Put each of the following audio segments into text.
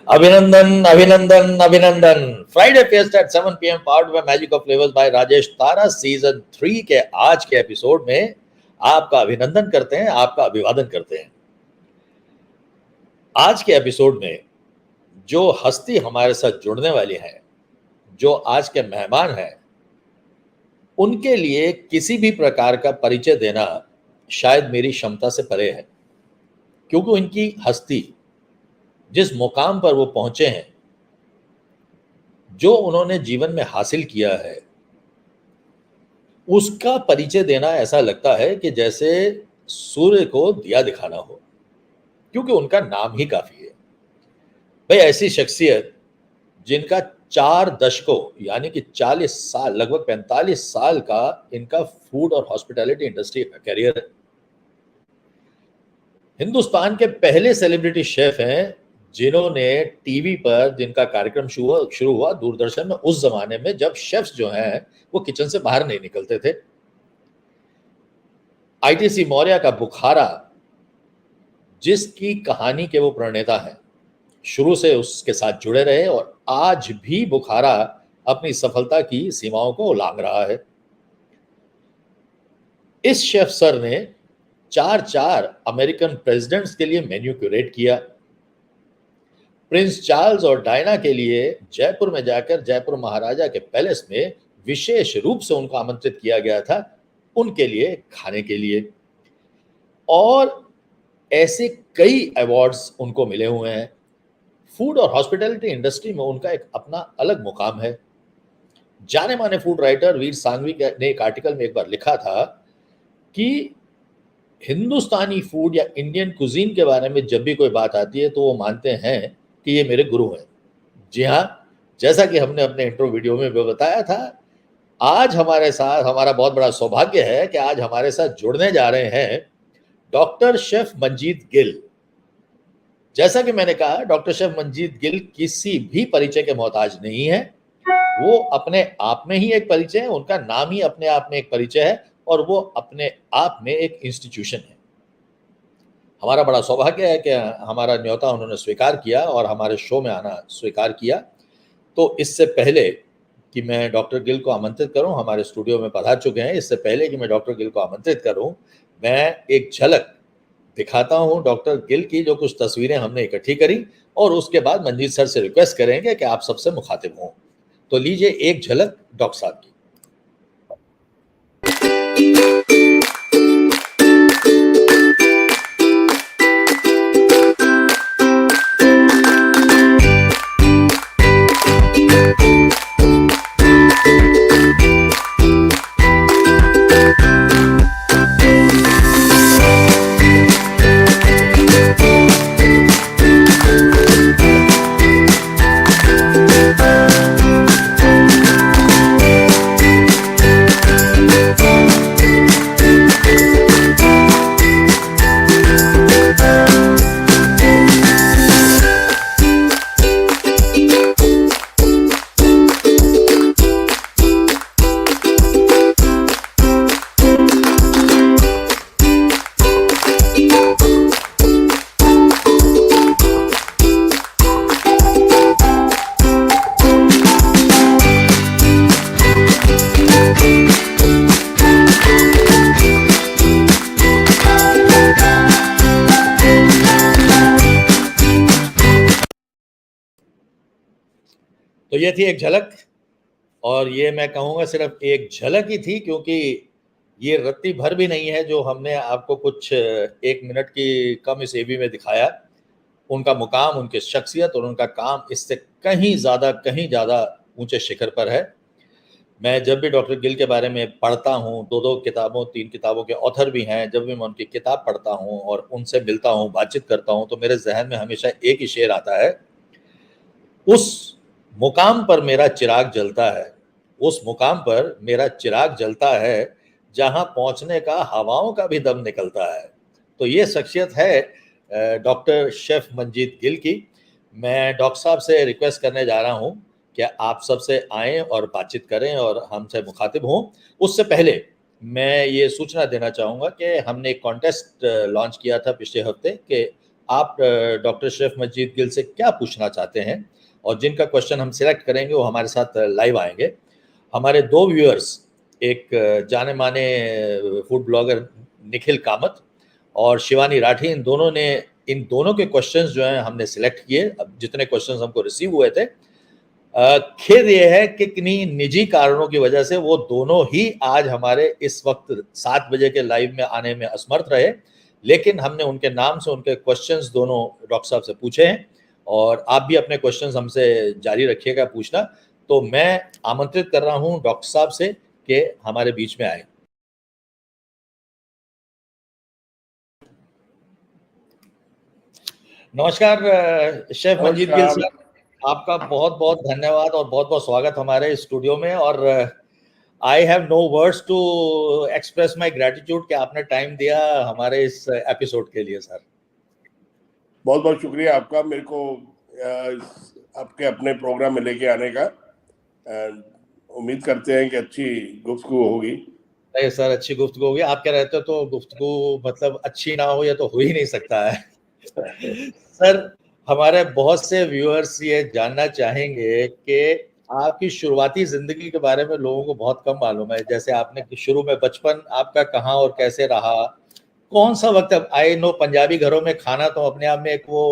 अभिनंदन अभिनंदन अभिनंदन। Friday fiesta at 7 PM powered by magic of flavours by Rajesh Tara season 3 के आज के एपिसोड में आपका अभिनंदन करते हैं, आपका अभिवादन करते हैं। आज के एपिसोड में जो हस्ती हमारे साथ जुड़ने वाली है, जो आज के मेहमान हैं, उनके लिए किसी भी प्रकार का परिचय देना शायद मेरी क्षमता से परे है, क्योंकि उनकी हस्ती जिस मुकाम पर वो पहुंचे हैं, जो उन्होंने जीवन में हासिल किया है, उसका परिचय देना ऐसा लगता है कि जैसे सूर्य को दिया दिखाना हो, क्योंकि उनका नाम ही काफी है। भाई, ऐसी शख्सियत जिनका 4 दशकों यानी कि 40 साल, लगभग 45 साल का इनका फूड और हॉस्पिटैलिटी इंडस्ट्री का करियर है। हिंदुस्तान के पहले सेलिब्रिटी शेफ हैं जिन्होंने टीवी पर, जिनका कार्यक्रम शुरू हुआ दूरदर्शन में उस जमाने में जब शेफ्स जो हैं वो किचन से बाहर नहीं निकलते थे। आईटीसी मौर्य का बुखारा, जिसकी कहानी के वो प्रणेता हैं, शुरू से उसके साथ जुड़े रहे और आज भी बुखारा अपनी सफलता की सीमाओं को उलांघ रहा है। इस शेफ सर ने 4 अमेरिकन प्रेसिडेंट्स के लिए मेन्यू क्यूरेट किया। प्रिंस चार्ल्स और डायना के लिए जयपुर में जाकर जयपुर महाराजा के पैलेस में विशेष रूप से उनको आमंत्रित किया गया था, उनके लिए खाने के लिए। और ऐसे कई अवार्ड्स उनको मिले हुए हैं। फूड और हॉस्पिटैलिटी इंडस्ट्री में उनका एक अपना अलग मुकाम है। जाने माने फूड राइटर वीर सांघवी ने एक आर्टिकल में एक बार लिखा था कि हिंदुस्तानी फूड या इंडियन कुजीन के बारे में जब भी कोई बात आती है तो वो मानते हैं कि ये मेरे गुरु हैं। जी हाँ, जैसा कि हमने अपने इंट्रो वीडियो में भी बताया था, आज हमारे साथ, हमारा बहुत बड़ा सौभाग्य है कि आज हमारे साथ जुड़ने जा रहे हैं डॉक्टर शेफ मंजीत गिल। जैसा कि मैंने कहा, डॉक्टर शेफ मंजीत गिल किसी भी परिचय के मोहताज नहीं है। वो अपने आप में ही एक परिचय है, उनका नाम ही अपने आप में एक परिचय है और वो अपने आप में एक इंस्टीट्यूशन है। हमारा बड़ा सौभाग्य है कि हमारा न्योता उन्होंने स्वीकार किया और हमारे शो में आना स्वीकार किया। तो इससे पहले कि मैं डॉक्टर गिल को आमंत्रित करूं, हमारे स्टूडियो में पधार चुके हैं। इससे पहले कि मैं डॉक्टर गिल को आमंत्रित करूं, मैं एक झलक दिखाता हूं डॉक्टर गिल की, जो कुछ तस्वीरें हमने इकट्ठी करी, और उसके बाद मंजीत सर से रिक्वेस्ट करेंगे कि आप सबसे मुखातिब हों। तो लीजिए एक झलक डॉक्टर साहब की। तो ये थी एक झलक, और ये मैं कहूँगा सिर्फ एक झलक ही थी, क्योंकि ये रत्ती भर भी नहीं है जो हमने आपको कुछ 1 मिनट की कम इस एवी में दिखाया। उनका मुकाम, उनकी शख्सियत और उनका काम इससे कहीं ज़्यादा ऊंचे शिखर पर है। मैं जब भी डॉक्टर गिल के बारे में पढ़ता हूँ, 2 किताबों 3 किताबों के ऑथर भी हैं, जब भी मैं उनकी किताब पढ़ता हूँ और उनसे मिलता हूँ, बातचीत करता हूँ, तो मेरे जहन में हमेशा एक ही शेर आता है, उस मुकाम पर मेरा चिराग जलता है, उस मुकाम पर मेरा चिराग जलता है जहां पहुंचने का हवाओं का भी दम निकलता है। तो ये शख्सियत है डॉक्टर शेफ मंजीत गिल की। मैं डॉक्टर साहब से रिक्वेस्ट करने जा रहा हूं कि आप सबसे आएँ और बातचीत करें और हमसे मुखातिब हों। उससे पहले मैं ये सूचना देना चाहूँगा कि हमने एक कॉन्टेस्ट लॉन्च किया था पिछले हफ्ते कि आप डॉक्टर शेफ मंजीत गिल से क्या पूछना चाहते हैं, और जिनका क्वेश्चन हम सिलेक्ट करेंगे वो हमारे साथ लाइव आएंगे। हमारे दो व्यूअर्स, एक जाने माने फूड ब्लॉगर निखिल कामत और शिवानी राठी, इन दोनों के क्वेश्चंस जो हैं हमने सिलेक्ट किए। अब जितने क्वेश्चंस हमको रिसीव हुए थे, खेद ये है कि किन्हीं निजी कारणों की वजह से वो दोनों ही आज हमारे इस वक्त 7 बजे के लाइव में आने में असमर्थ रहे, लेकिन हमने उनके नाम से उनके क्वेश्चंस दोनों डॉक्टर साहब से पूछे हैं, और आप भी अपने क्वेश्चंस हमसे जारी रखिएगा पूछना। तो मैं आमंत्रित कर रहा हूं डॉक्टर साहब से कि हमारे बीच में आए। नमस्कार शेफ मंजीत गिल सर, आपका बहुत बहुत धन्यवाद और बहुत बहुत स्वागत हमारे स्टूडियो में। और I have no words to express my gratitude कि आपने टाइम दिया हमारे इस एपिसोड के लिए सर। बहुत बहुत शुक्रिया आपका मेरे को आपके अपने प्रोग्राम में लेके आने का। उम्मीद करते हैं कि अच्छी गुफ्तगू होगी। नहीं सर, अच्छी गुफ्तगू होगी। आप क्या रहते हो तो गुफ्तगू मतलब अच्छी ना हो, या तो हो ही नहीं सकता है। सर, हमारे बहुत से व्यूअर्स ये जानना चाहेंगे कि आपकी शुरुआती जिंदगी के बारे में लोगों को बहुत कम मालूम है। जैसे आपने शुरू में बचपन आपका कहाँ और कैसे रहा, कौन सा वक्त? आई नो पंजाबी घरों में खाना तो अपने आप में एक वो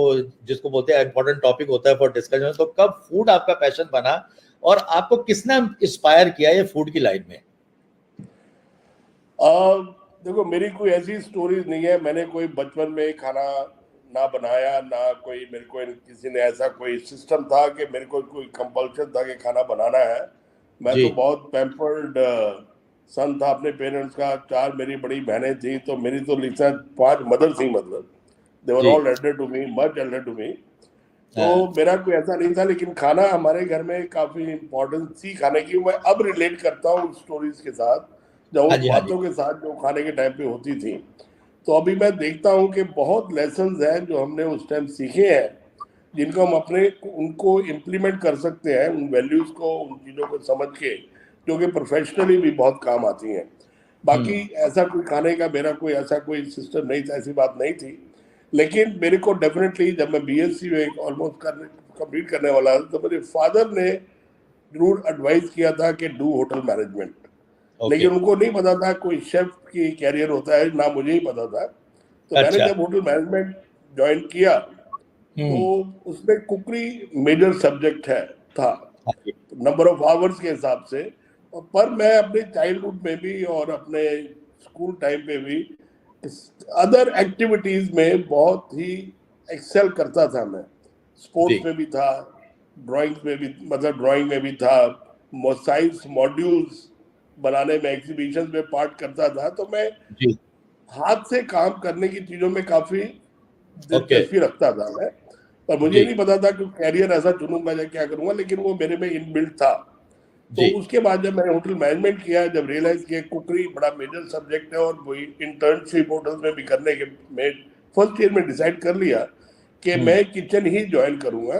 जिसको बोलते हैं इम्पोर्टेंट टॉपिक होता है फॉर डिस्कशन। तो कब फूड आपका पैशन बना और आपको किसने इंस्पायर किया ये फूड की लाइन में? देखो, मेरी कोई ऐसी स्टोरी नहीं है। मैंने कोई बचपन में खाना ना बनाया, ना कोई मेरे को किसी ने ऐसा कोई सिस्टम था कि मेरे को कोई कंपल्शन था कि खाना बनाना है। मैं तो बहुत पैम्पर्ड सन था अपने पेरेंट्स का। 4 मेरी बड़ी बहनें थी, तो मेरी तो लिखा 5 मदर थी, मतलब they were all elder to me, much elder to me. तो मेरा कोई ऐसा नहीं था, लेकिन खाना हमारे घर में काफी इम्पोर्टेंस थी खाने की। मैं अब रिलेट करता हूँ स्टोरीज के साथ, जो उस बातों के साथ जो खाने के टाइम पे होती थी। तो अभी मैं देखता हूँ कि बहुत लेसन्स हैं जो हमने उस टाइम सीखे हैं, जिनको हम अपने उनको इम्प्लीमेंट कर सकते हैं, उन वैल्यूज को, उन चीज़ों को समझ के, जो कि प्रोफेशनली भी बहुत काम आती हैं। बाकी ऐसा कोई खाने का मेरा कोई ऐसा कोई सिस्टम नहीं था, ऐसी बात नहीं थी। लेकिन मेरे को डेफिनेटली जब मैं बीएससी में ऑलमोस्ट कंप्लीट करने वाला था, तो मेरे फादर ने जरूर एडवाइस किया था कि डू होटल मैनेजमेंट। लेकिन उनको नहीं पता था कोई शेफ की कैरियर होता है, ना मुझे ही पता था। तो मैंने जब होटल मैनेजमेंट ज्वाइन किया तो उसमें कुकरी मेजर सब्जेक्ट था नंबर ऑफ आवर्स के हिसाब से। पर मैं अपने चाइल्डहुड में भी और अपने स्कूल टाइम पे भी अदर एक्टिविटीज में बहुत ही एक्सेल करता था। मैं स्पोर्ट्स में भी था, ड्राइंग में भी, मतलब ड्राइंग में भी था, साइंस मॉड्यूल्स बनाने में, एग्जीबिशन में पार्ट करता था। तो मैं हाथ से काम करने की चीजों में काफी दिलचस्पी रखता था मैं। पर मुझे नहीं पता था कि कैरियर ऐसा चुनूंगा या क्या करूंगा, लेकिन वो मेरे में इनबिल्ट था। तो उसके बाद जब मैंने होटल मैनेजमेंट किया, जब रियलाइज किया कुकरी बड़ा मेजर सब्जेक्ट है, और वही इंटर्नशिप होटल्स में भी करने के मैं फर्स्ट ईयर में डिसाइड कर लिया कि मैं किचन ही ज्वाइन करूंगा,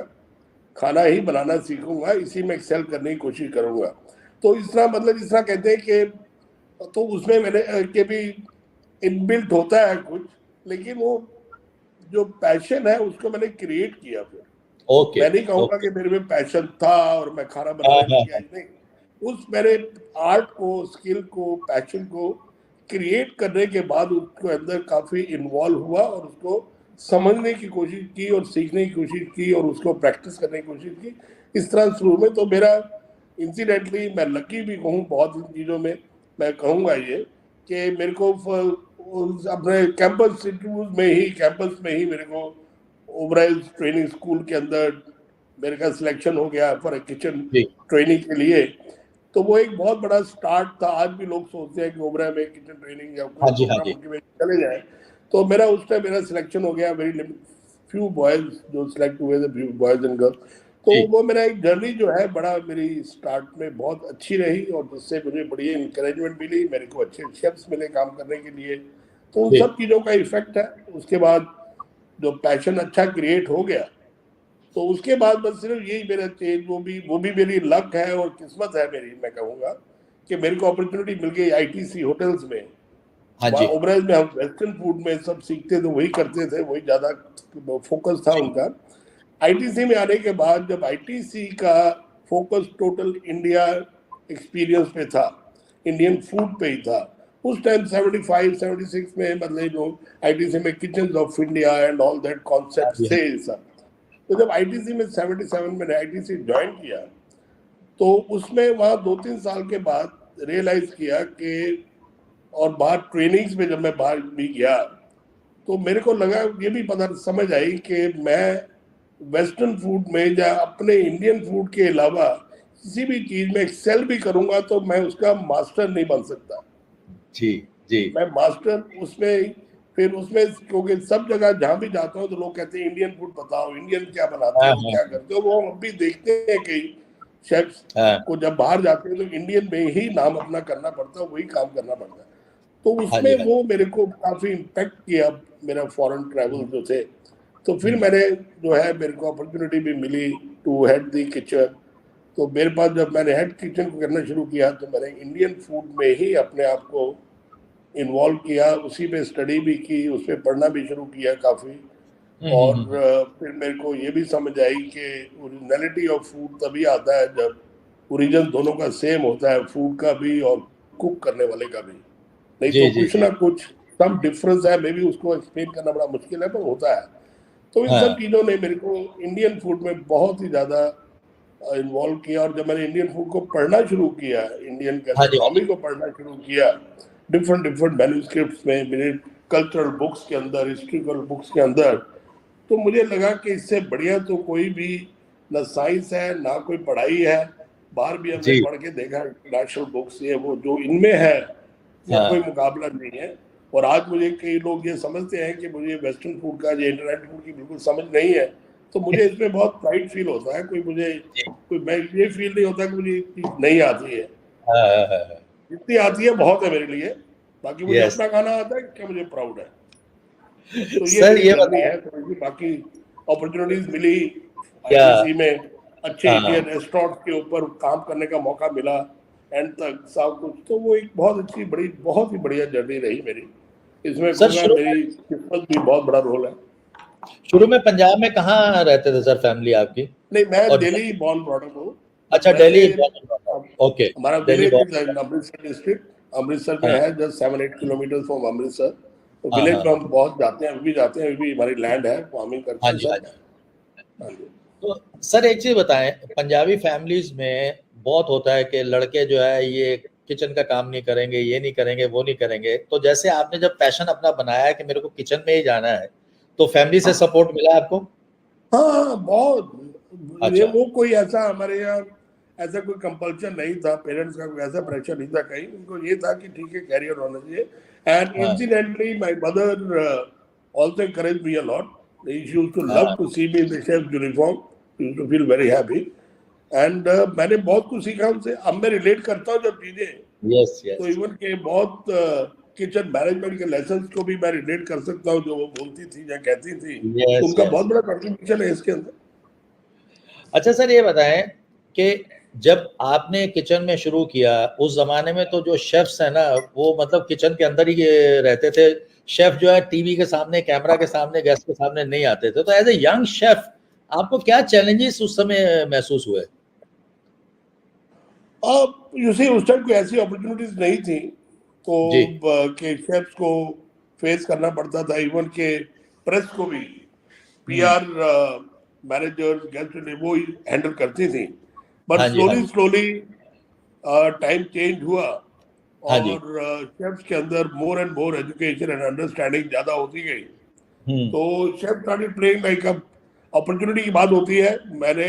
खाना ही बनाना सीखूंगा, इसी में एक्सेल करने की कोशिश करूंगा। तो इस तरह, मतलब इस तरह कहते हैं कि, तो उसमें मैंने के भी इनबिल्ट होता है कुछ, लेकिन वो जो पैशन है उसको मैंने क्रिएट किया। फिर मैं नहीं कहूँगा कि मेरे में पैशन था और मैं खाना बनाने में किया नहीं। उस मेरे आर्ट को, स्किल को, पैशन को क्रिएट करने के बाद उसको अंदर काफी इन्वॉल्व हुआ और उसको समझने की कोशिश की और सीखने की कोशिश की और उसको प्रैक्टिस करने की कोशिश की। इस तरह शुरू में तो मेरा इंसिडेंटली, मैं लकी भी कहूँ बहुत इन चीज़ों में, मैं कहूँगा ये कि मेरे को अपने कैंपस में ही मेरे को ओबराइज ट्रेनिंग स्कूल के अंदर मेरे का सिलेक्शन हो गया फॉर किचन ट्रेनिंग के लिए। तो वो एक बहुत बड़ा स्टार्ट था। आज भी लोग सोचते हैं कि ओबराई में किचन ट्रेनिंग या कोई प्रोग्राम उनके चले जाए। तो मेरा उस टाइम मेरा सिलेक्शन हो गया, वेरी फ्यू बॉयज जो सिलेक्ट हुए थे, बॉयज एंड गर्ल्स। तो वो मेरा एक जर्नी जो है बड़ा मेरी स्टार्ट में बहुत अच्छी रही, और जिससे मुझे बड़ी इंकरेजमेंट मिली, मेरे को अच्छे शेफ्स मिले काम करने के लिए। तो उन सब चीज़ों का इफेक्ट है। उसके बाद जो पैशन अच्छा क्रिएट हो गया, तो उसके बाद बस सिर्फ यही मेरा चेंज, वो भी मेरी लक है और किस्मत है मेरी, मैं कहूँगा कि मेरे को अपॉर्चुनिटी मिल गई आईटीसी होटल्स में हाँ जी। ओबराइज में हम वेस्टर्न फूड में सब सीखते थे, वही करते थे, वही ज्यादा फोकस था उनका। आईटीसी में आने के बाद जब आईटीसी का फोकस टोटल इंडिया एक्सपीरियंस पे था, इंडियन फूड पे ही था उस टाइम 75 76 में, मतलब लोग आईटीसी में kitchen of India and all that हाँ कॉन्सेप्ट जी। थे सब। तो जब आईटीसी में 77 में आईटीसी ज्वाइन किया, तो उसमें वहाँ 2-3 साल के बाद रियलाइज किया कि, और बाहर ट्रेनिंग्स में जब मैं बाहर भी गया, तो मेरे को लगा, ये भी पता समझ आई कि मैं वेस्टर्न फूड में या अपने इंडियन फूड के अलावा किसी भी चीज में एक्सेल भी करूंगा तो मैं उसका मास्टर नहीं बन सकता। जी जी। मैं मास्टर उसमें, फिर उसमें क्योंकि सब जगह जहां भी जाता हूँ तो लोग कहते हैं इंडियन फूड बताओ, इंडियन क्या बनाते हाँ हो, हाँ क्या करते हो। वो हम भी देखते हैं कि शेफ्स हाँ। को जब बाहर जाते हैं तो इंडियन में ही नाम अपना करना पड़ता है, वही काम करना पड़ता है। तो हाँ उसमें जी। हाँ वो मेरे को काफी इम्पेक्ट किया, मेरा फॉरेन ट्रैवल जी। जो थे। तो फिर मैंने जो है, मेरे को अपॉर्चुनिटी भी मिली टू हेड दी किचन। तो मेरे पास जब मैंने हेड किचन को करना शुरू किया तो मैंने इंडियन फूड में ही अपने आप को इन्वॉल्व किया, उसी पे स्टडी भी की, उस पर पढ़ना भी शुरू किया काफ़ी। और फिर मेरे को ये भी समझ आई कि ओरिजिनलिटी ऑफ फूड तभी आता है जब ओरिजिन दोनों का सेम होता है, फूड का भी और कुक करने वाले का भी। नहीं जी तो जी कुछ जी। ना कुछ सब डिफरेंस है, मे बी उसको एक्सप्लेन करना बड़ा मुश्किल है, पर होता है। तो इन सब हाँ चीज़ों ने मेरे को इंडियन फूड में बहुत ही ज़्यादा इन्वॉल्व किया। और जब मैंने इंडियन फूड को पढ़ना शुरू किया, इंडियन हाँ जी। हाँ गैस्ट्रोनॉमी जी। को पढ़ना शुरू किया, डिफरेंट डिफरेंट मैन्युस्क्रिप्ट्स में, मेरे कल्चरल बुक्स के अंदर, हिस्ट्रिकल बुक्स के अंदर, तो मुझे लगा कि इससे बढ़िया तो कोई भी ना साइंस है ना कोई पढ़ाई है। बाहर भी हमने जी। पढ़ के देखा, इंटरनेशनल बुक्स, ये वो जो इनमें है, इसका कोई हाँ मुकाबला नहीं है। और आज मुझे कई लोग ये समझते हैं कि मुझे वेस्टर्न फूड का या इंटरनेट फूड की बिल्कुल समझ नहीं है, तो मुझे इसमें बहुत प्राइड फील होता है। कोई मुझे, जी। कोई मैं ये फील नहीं होता कि मुझे ये चीज नहीं आती है। हाँ हाँ हाँ। जितनी आती है बहुत है मेरे लिए। बाकी मुझे यस। अपना खाना आता है, क्या मुझे प्राउड है। तो ये सर मेरी ये जर्नी बताएं है थोड़ी सी। बाकी अपॉर्चुनिटीज मिली क्या। आईटीसी में, अच्छे हाँ इंडियन रेस्टोरेंट के ऊपर काम करने का मौका मिला एंड तक सब कुछ। तो वो एक बहुत अच्छी, बड़ी, बहुत ही बढ़िया जर्नी रही मेरी। इसमें सर कहूँगा मेरी किस्मत भी बहुत बड़ा रोल है। शुरू में पंजाब में कहाँ रहते थे सर फैमिली आपकी? नहीं, मैं और दिल्ली बॉर्न ब्रॉट अप हूँ, बट अच्छा वैसे दिल्ली बहुत। ओके। हमारा दिल्ली विलेज इज बहुत। अमृतसर डिस्ट्रिक्ट। अमृतसर में हाँ है, जस्ट 7-8 किलोमीटर फ्रॉम अमृतसर। तो हाँ विलेज हाँ में हाँ। हम बहुत जाते हैं, अभी भी जाते हैं, अभी भी हमारी लैंड है, फार्मिंग करते हाँ हैं जी हाँ सब। जी। हाँ जी। तो सर एक चीज बताएं, पंजाबी फैमिलीज में बहुत होता है कि लड़के जो है ये किचन का काम नहीं करेंगे, ये नहीं करेंगे, वो नहीं करेंगे। तो जैसे आपने जब पैशन अपना बनाया है कि मेरे को किचन में ही जाना है, तो फैमिली से सपोर्ट मिला आपको? हाँ हाँ, बहुत। ये अच्छा। वो कोई ऐसा हमारे यहाँ ऐसा कोई कंपल्शन नहीं था, पेरेंट्स का कोई ऐसा प्रेशर नहीं था कहीं। उनको ये था कि ठीक है, कैरियर होना चाहिए। एंड हाँ incidentally my mother also encouraged me a lot. She used to love हाँ। to see me in the chef's uniform. She used to feel very happy. And मैंने बहुत कुछ सीखा उनसे। अब मैं रिलेट करता हूँ जब चीजें, यस तो यस। इवन के बहुत किचन मैनेजमेंट के लेसन्स को भी मैं रिलेट कर सकता हूँ, जो वो बोलती थी या कहती थी। तो यस उनका यस। बहुत बड़ा कंट्रीब्यूशन है इसके अंदर। अच्छा सर ये बताएं कि जब आपने किचन में शुरू किया, उस जमाने में तो जो शेफ्स है ना, वो मतलब किचन के अंदर ही रहते थे। शेफ जो है टीवी के सामने, कैमरा के सामने, गैस के सामने नहीं आते थे। तो एज ए यंग शेफ आपको क्या चैलेंजेस उस समय महसूस हुए? अब यूसी उस टाइम कोई ऐसी अपॉर्चुनिटीज नहीं थी, तो जी। के शेफ्स को फेस करना पड़ता था। इवन के प्रेस को भी हम्म। पीआर मैनेजर, गेस्ट वो ही हैंडल करती थी। बट हाँ जी हाँ स्लोली जी। स्लोली टाइम चेंज हुआ, हाँ जी। और शेफ्स के अंदर more and more education and understanding ज्यादा होती गई। हम्म। तो शेफ स्टार्टेड प्लेइंग लाइक, अब अपॉर्चुनिटी की बात होती है। मैंने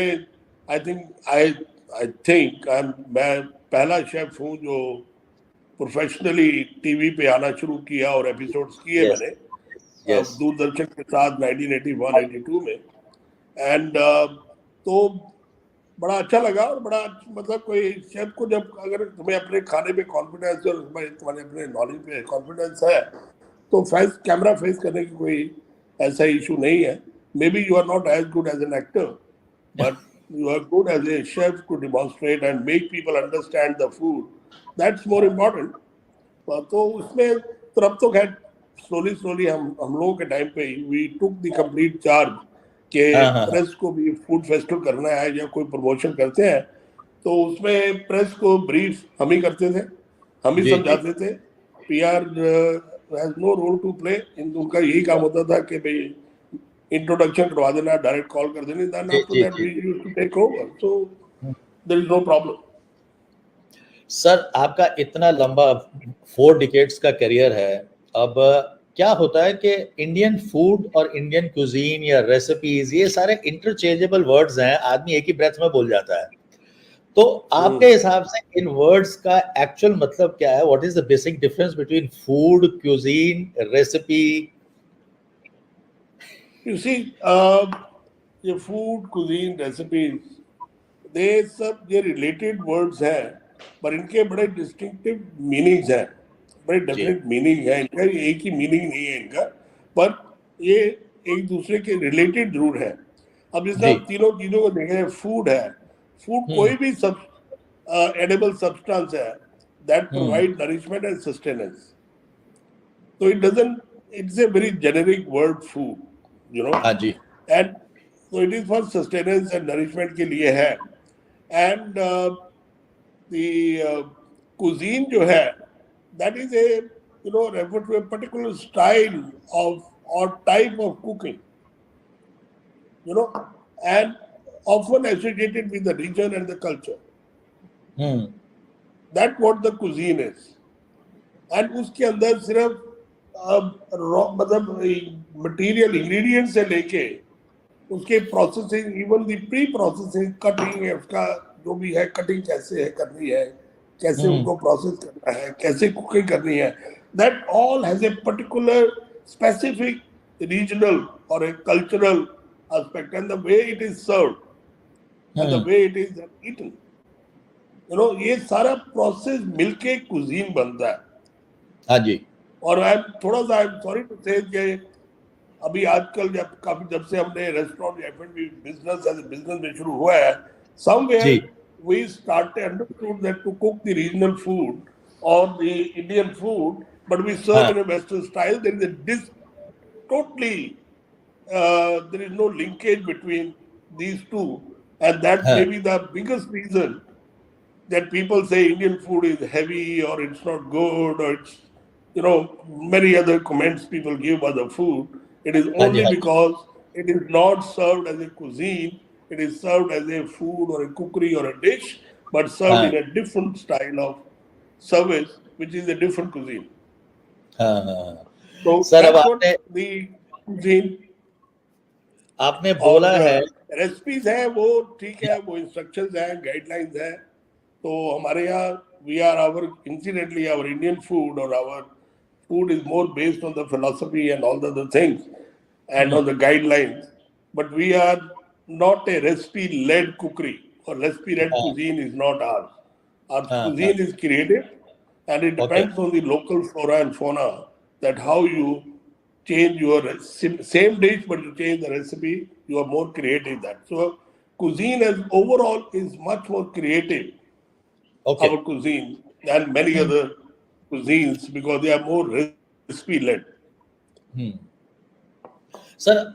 I think I I think मैं पहला शेफ हूँ जो प्रोफेशनली टीवी पे आना शुरू किया और एपिसोड्स किए यस मैंने यस। दूरदर्शन के साथ 1981-82 में। एंड तो बड़ा अच्छा लगा। और बड़ा, मतलब कोई शेफ को जब, अगर तुम्हें अपने खाने पे कॉन्फिडेंस और तुम्हारे अपने नॉलेज पे कॉन्फिडेंस है, तो फेस कैमरा फेस करने की कोई ऐसा इशू नहीं है। Maybe you are not as good as an actor, but you are good as a chef to demonstrate and make people understand the food, that's more important. तो उसमें तो अब तो खैर स्लोली हम लोगों के टाइम पे we took the complete charge के हाँ हाँ प्रेस को भी फूड फेस्टिवल करना है या कोई प्रमोशन करते हैं तो उसमें प्रेस को ब्रीफ हम ही करते थे, हम ही जी जी समझाते थे। PR has no role to play, उनका यही काम होता था कि भाई इंट्रोडक्शन करवा देना, डायरेक्ट कॉल कर देना, देन जी आफ्टर जी दैट जी। We used to take over, so there is no problem. Sir आपका इतना लंबा 4 डिकेड्स का करियर है, अब क्या होता है कि इंडियन फूड और इंडियन क्यूजीन या रेसिपीज ये सारे इंटरचेंजेबल वर्ड्स हैं, आदमी एक ही ब्रेथ में बोल जाता है। तो आपके हिसाब से इन वर्ड्स का एक्चुअल मतलब क्या है? What is the basic difference between food, cuisine, recipe? You see ये फूड कुजीन रेसिपीज दे सब ये रिलेटेड वर्ड्स हैं पर इनके बड़े डिस्टिंक्टिव मीनिंग्स हैं, बड़े जी डेफिनेट मीनिंग है इनका, ये एक ही मीनिंग नहीं है इनका, पर ये एक दूसरे के रिलेटेड जरूर है। अब जैसे जी। आप तीनों चीजों को देखें, फूड है, फूड हम्म कोई भी सब एडिबल सब्सटेंस है that hmm. Provide nourishment and sustenance, so it doesn't, it's a very generic word food, you know, हाँ जी। and so it is for sustenance and nourishment के लिए है। And the cuisine जो है, that is a, you know, refer to a particular style of or type of cooking, you know, and often associated with the region and the culture. Hmm That what the cuisine is. And उसके अंदर सिर्फ मतलब material ingredient से लेके उसके processing, even the pre processing, cutting है उसका, जो भी है कटिंग कैसे है करनी है, कैसे हम्म उनको प्रोसेस करना है, कैसे कुकिंग करनी है, that all has a particular specific regional और a cultural aspect, and the way it is served and the hmm. Way it is eaten, you know, ये सारा प्रोसेस मिलके कुजीन बनता है। हाँ जी। और आई थोड़ा सा, आई एम सॉरी टू से कि अभी आजकल जब से हमने restaurant FNB business as a business में शुरू हुआ है, समवेयर जी we started understood that to cook the regional food और the Indian food, but we serve हाँ in a western style, there is a totally there is no linkage between these two, and that may हाँ be the biggest reason that people say Indian food is heavy or it's not good or it's, you know, many other comments people give about the food. It is हाँ जी only हाँ जी because it is not served as a cuisine, it is served as a food or a cookery or a dish, but served हाँ in a different style of service, which is a different cuisine. हाँ हाँ। So sir अब that's what आपने the cuisine आपने और बोला है recipes है वो ठीक है, वो इंस्ट्रक्शंस हैं, गाइडलाइंस हैं। तो हमारे यहाँ we are our incidentally our Indian food और our food is more based on the philosophy and all the other things and hmm on the guidelines, but we are not a recipe led cookery, or recipe led हाँ cuisine is not ours. Our हाँ हाँ। cuisine is creative and it okay depends on the local flora and fauna, that how you change your same dish but you change the recipe, you are more creative that. So cuisine as overall is much more creative, okay. our cuisine, than many other cuisines, because they are more recipe led. Hmm. Sir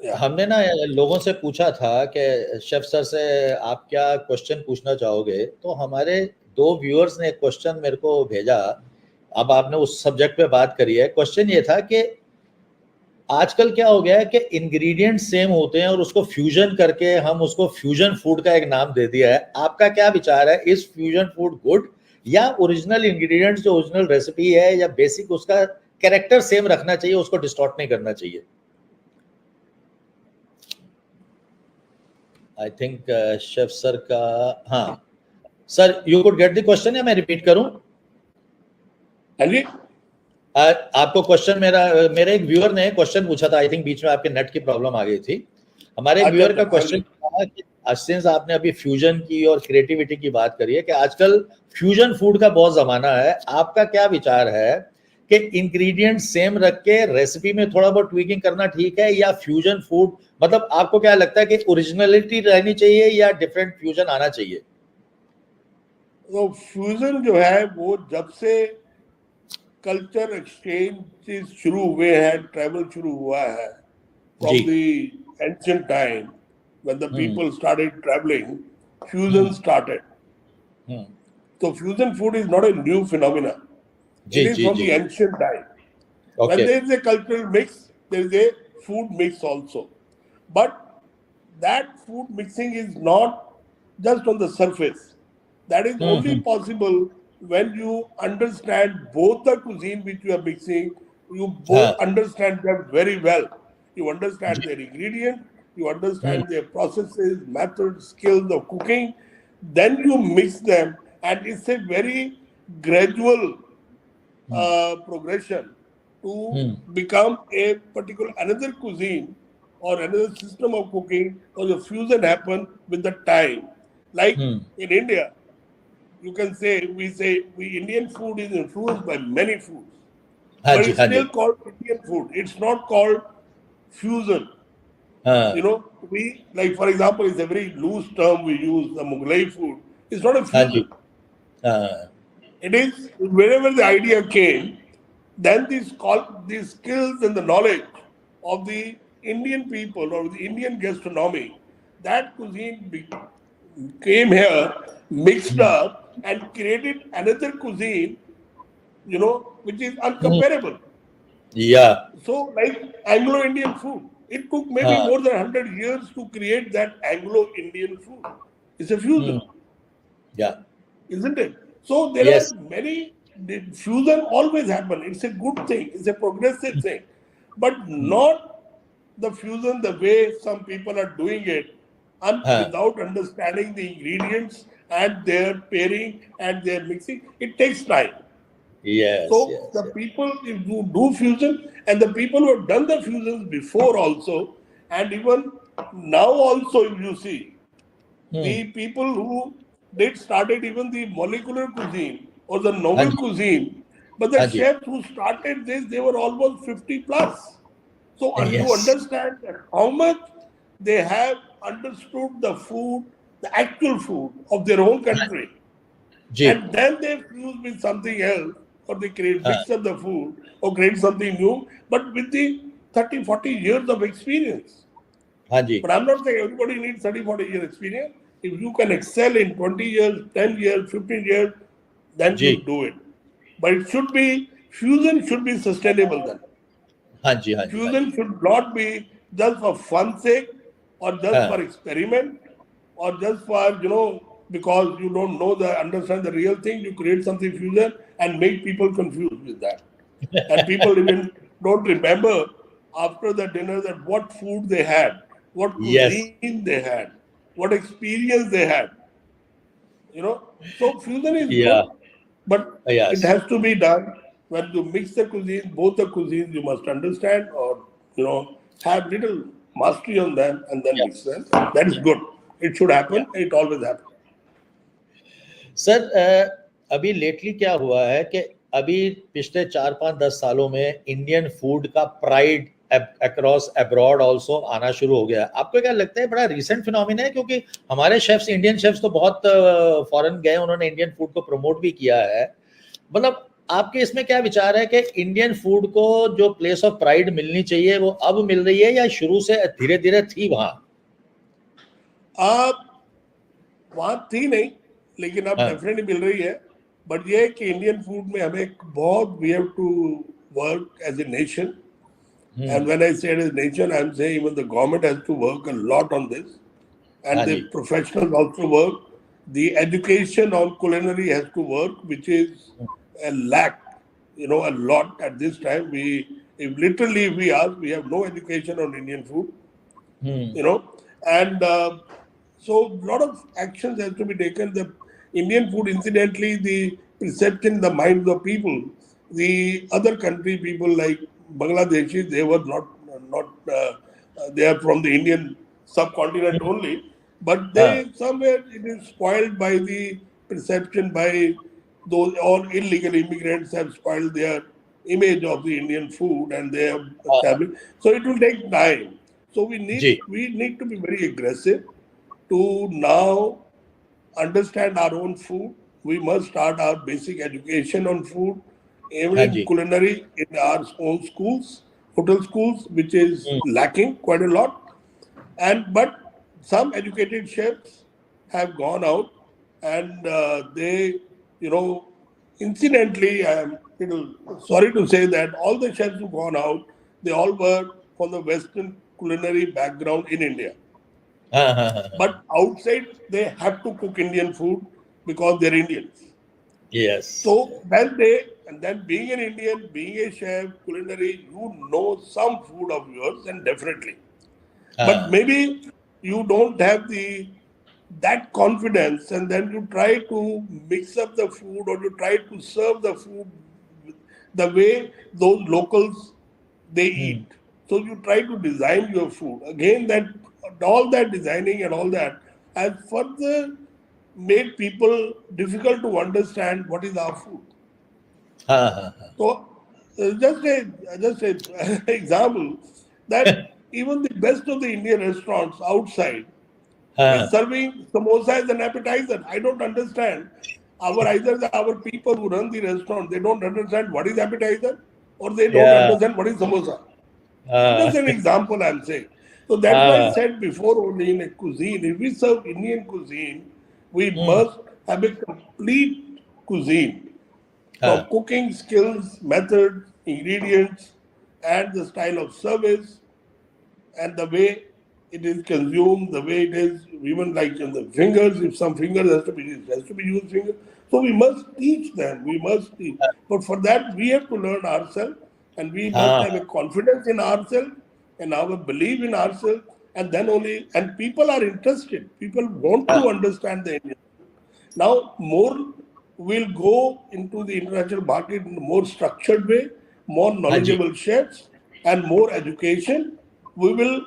Yeah. हमने ना लोगों से पूछा था कि chef sir से आप क्या क्वेश्चन पूछना चाहोगे, तो हमारे 2 व्यूअर्स ने एक क्वेश्चन मेरे को भेजा। अब आपने उस सब्जेक्ट पे बात करी है, क्वेश्चन ये था कि आजकल क्या हो गया है कि इंग्रेडिएंट सेम होते हैं और उसको फ्यूजन करके हम उसको फ्यूजन फूड का एक नाम दे दिया है। आपका क्या विचार है, इज फ्यूजन फूड गुड या ओरिजिनल इंग्रेडिएंट्स जो ओरिजिनल रेसिपी है या बेसिक उसका कैरेक्टर सेम रखना चाहिए, उसको डिस्टॉर्ट नहीं करना चाहिए? आई थिंक शेफ सर का, हाँ sir you could get the question या मैं रिपीट करूं? हाँ जी। आपको क्वेश्चन मेरे एक व्यूअर ने क्वेश्चन पूछा था, आई थिंक बीच में आपके नेट की प्रॉब्लम आ गई थी। हमारे एक अच्छा व्यूअर अच्छा, का हाँ क्वेश्चन जी। था कि सिंस आपने अभी फ्यूजन की और क्रिएटिविटी की बात करी है कि आजकल फ्यूजन फूड का बहुत जमाना है, आपका क्या विचार है कि इंग्रेडिएंट सेम रख के रेसिपी में थोड़ा बहुत ट्वीकिंग करना ठीक है या फ्यूजन फूड, मतलब आपको क्या लगता है कि ओरिजिनलिटी रहनी चाहिए या डिफरेंट फ्यूजन आना चाहिए? तो फ्यूजन जो है वो जब से कल्चर एक्सचेंज शुरू हुए हैं, ट्रैवल शुरू हुआ है जी। from the ancient time when the hmm people started traveling, fusion hmm started. Hmm So fusion food is not a new phenomenon. जी It is जी from जी। the ancient time. When okay. there is a cultural mix, there is a food mix also. But that food mixing is not just on the surface. That is only hmm. possible when you understand both the cuisine which you are mixing, you both हाँ understand them very well. You understand जी। their ingredient, you hmm understand their processes, methods, skills of cooking. Then you mix them, and it's a very gradual hmm progression to hmm become a particular another cuisine or another system of cooking, or the fusion happen with the time. Like hmm. in India, you can say we Indian food is influenced by many foods, हाँ but ji it's हाँ जी। still called Indian food. It's not called fusion. You हाँ know, we like for example, it's a very loose term we use. The Mughlai food. It's not a हाँ जी। fusion. हाँ It is wherever the idea came, then these skills and the knowledge of the Indian people or the Indian gastronomy, that cuisine came here, mixed hmm up, and created another cuisine, which is hmm. uncomparable. या। So, like Anglo-Indian food, it took maybe हाँ। more than 100 years to create that Anglo-Indian food. It's a hmm. fusion, या। isn't it? So there are yes. many. The fusion always happen. It's a good thing. It's a progressive thing, but hmm. not the fusion the way some people are doing it, and हाँ। without understanding the ingredients and their pairing and their mixing. It takes time. Yes So yes the yes. people who do fusion and the people who have done the fusions before also, and even now also, if you see, hmm. the people who did started even the molecular cuisine or the हाँ novel जी cuisine, but the हाँ जी। chefs who started this, they were almost 50 plus. So you yes. understand that how much they have understood the food, the actual food of their own country, जी। and then they fuse with something else, or they create हाँ mix up the food or create something new, but with the 30, 40 years of experience. हाँ जी। But I'm not saying everybody needs 30, 40 years experience. If you can excel in 20 years, 10 years, 15 years, then ji. you do it. But it should be, fusion should be sustainable then. हाँ जी हाँ जी हाँ जी। Fusion should not be just for fun sake or just हाँ for experiment or just for, because you don't know understand the real thing, you create something fusion and make people confused with that. And people even don't remember after the dinner that what food they had, what yes. cuisine they had, what experience they had. So fusion is या। good, but it yes. has to be done when you mix the cuisine, both the cuisines you must understand, or have little mastery on them and then या। mix them. That is good. It should या। happen. It always happens. Sir अभी lately क्या हुआ है कि अभी पिछले 4-5-10 सालों में इंडियन फूड का प्राइड अक्रॉस अब्रॉड ऑल्सो आना शुरू हो गया है। आपको क्या लगता है बड़ा रीसेंट फिनोमिना है? क्योंकि हमारे शेफ्स, इंडियन शेफ्स तो बहुत फॉरेन गए, उन्होंने इंडियन फूड को प्रमोट भी किया है। मतलब आपके इसमें क्या विचार है कि इंडियन फूड को जो प्लेस ऑफ प्राइड मिलनी चाहिए वो अब मिल रही है या शुरू से धीरे धीरे थी वहां? आप वहां थी नहीं, लेकिन अब हाँ। डेफिनेटली मिल रही है। बट ये है कि इंडियन फूड में हमें बहुत we have to work as a nation. And when I say as nation, I'm saying even the government has to work a lot on this, हाँ and the जी। professionals also work. The education on culinary has to work, which is a lack, a lot at this time. If literally we ask, we have no education on Indian food, hmm and so a lot of actions has to be taken. The Indian food, incidentally, the perception in the minds of people, the other country people like Bangladeshis, they were not they are from the Indian subcontinent only, but हाँ they somewhere it is spoiled by the perception by those all illegal immigrants have spoiled their image of the Indian food and they have हाँ established. So it will take time. So we जी। need to be very aggressive to now understand our own food. We must start our basic education on food, हाँ evening जी। culinary in our own schools, hotel schools, which is hmm, lacking quite a lot. And but some educated chefs have gone out, and they, you know, incidentally, I am little sorry to say that all the chefs who gone out, they all were from the Western culinary background in India. हाँ हाँ हाँ हाँ, But outside, they have to cook Indian food because they're Indians. Yes, So then they, and then being an Indian, being a chef, culinary, you know some food of yours, and definitely. But हाँ, maybe you don't have the that confidence, and then you try to mix up the food, or you try to serve the food the way those locals they hmm, eat. So you try to design your food. Again, that all that designing and all that has further made people difficult to understand what is our food. हाँ हाँ हाँ, So just a example that even the best of the Indian restaurants outside is हाँ, serving samosa as an appetizer. I don't understand. Our people who run the restaurant, they don't understand what is appetizer, or they don't या, understand what is samosa. हाँ Just an example I'm saying. So that's why I हाँ, said before, only in a cuisine, if we serve Indian cuisine, we hmm, must have a complete cuisine from हाँ, cooking skills, methods, ingredients, and the style of service, and the way it is consumed, the way it is, even like in the fingers, if some fingers has to be used finger. So we must teach them, we must teach. But for that, we have to learn ourselves, and we must हाँ, have a confidence in ourselves and our belief in ourselves, and then only, and people are interested. People want हाँ, to understand the Indian. Now, more will go into the international market in a more structured way, more हाँ जी, knowledgeable chefs, and more education. We will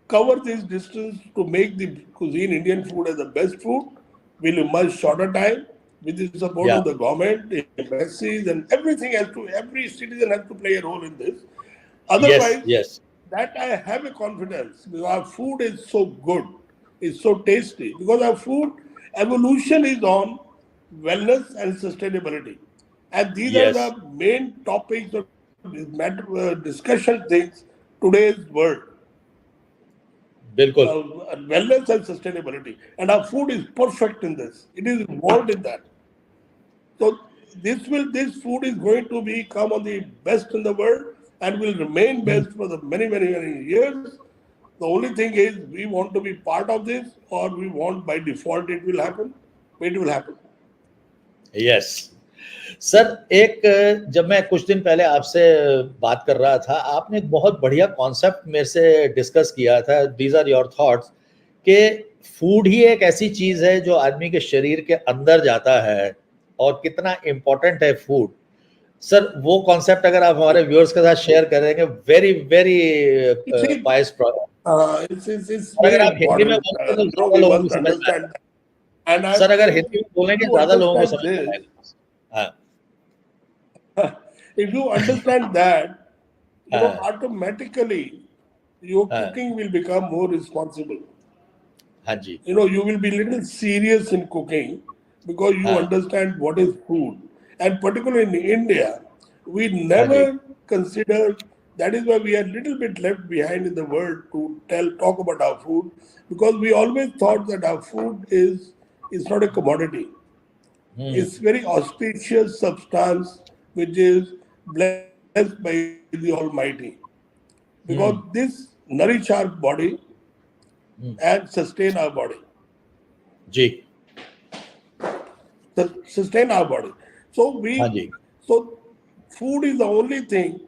cover this distance to make the cuisine Indian food as the best food. Will in much shorter time with the support या, of the government, embassies, and everything has to. Every citizen has to play a role in this. Yes, Otherwise, yes, that I have a confidence because our food is so good, is so tasty. Because our food evolution is on wellness and sustainability, and these are yes, the main topics of discussion things today's world. बिल्कुल, Wellness and sustainability, and our food is perfect in this. It is involved in that. So this food is going to become on the best in the world and will remain hmm, best for the many years. The only thing is we want to be part of this, or we want by default it will happen. It will happen. Yes. Sir एक जब मैं कुछ दिन पहले आपसे बात कर रहा था, आपने एक बहुत बढ़िया कॉन्सेप्ट मेरे से डिस्कस किया था, दीज आर योर थॉट्स, कि फूड ही एक ऐसी चीज है जो आदमी के शरीर के अंदर जाता है और कितना इम्पोर्टेंट है फूड। सर वो कॉन्सेप्ट अगर आप हमारे व्यूअर्स के साथ शेयर करेंगे, very very You see, pious. it's और very अगर आप हिंदी में important. बोलेंगे तो ज्यादा We लोगों को must समझ में understand आएगा। that. And सर I'm अगर saying, हिंदी में बोलेंगे if you ज्यादा लोगों को understand समझ में this, आएगा। हाँ if you understand that, हाँ automatically your हाँ cooking will become more responsible. हाँ जी, You will be little serious in cooking because you हाँ understand what is food. And particularly in India, we हाँ जी, never consider, that is why we are a little bit left behind in the world to talk about our food, because we always thought that our food is not a commodity. Hmm, It's very auspicious substance which is blessed by the Almighty. Because this hmm, nourish our body hmm, and sustain our body. जी, Sustain our body. So हाँ we, जी, so food is the only thing,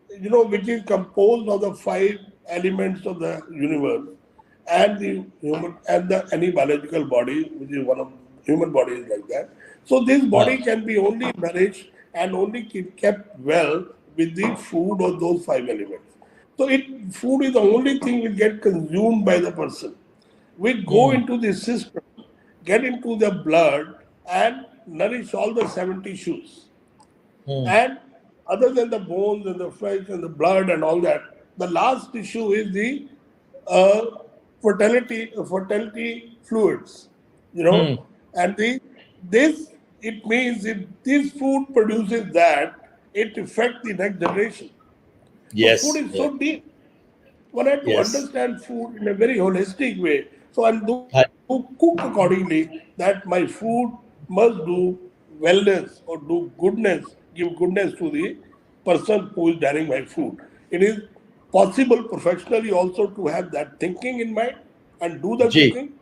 which is composed of the five elements of the universe, and the human and the any biological body, which is one of human body is like that. So this हाँ, body can be only nourished and only kept well with the food of those five elements. So food is the only thing will get consumed by the person. We go hmm, into the system, get into the blood, and nourish all the seven tissues. Hmm, And other than the bones and the flesh and the blood and all that, the last tissue is the uh, fertility fluids. You hmm, know, and this it means if this food produces that, it affects the next generation. So food Yes. is Yeah. so deep. One had to Yes. understand food in a very holistic way. So and do Hi. cook accordingly that my food must do wellness or do goodness, give goodness to the person who is dining my food. It is possible professionally also to have that thinking in mind and do the जी. cooking,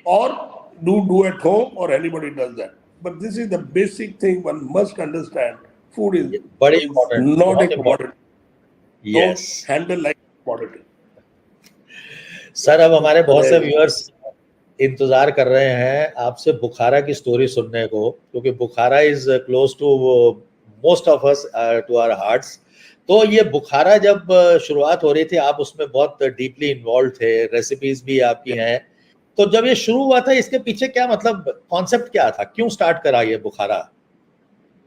or do at home, or anybody does that. But this is the basic thing one must understand. Food बड़ी is important, not a बहुत commodity. Important. Don't yes. handle like a commodity. Sir, अब हमारे बहुत से Correct. Viewers इंतजार कर रहे हैं आपसे बुखारा की स्टोरी सुनने को, क्योंकि Bukhara is close to most of us, to our hearts. तो ये बुखारा जब शुरुआत हो रही थी, आप उसमें बहुत डीपली इन्वॉल्व थे, रेसिपीज भी आपकी हैं. तो जब ये शुरू हुआ था, इसके पीछे क्या मतलब कॉन्सेप्ट क्या था, क्यों स्टार्ट करा ये बुखारा?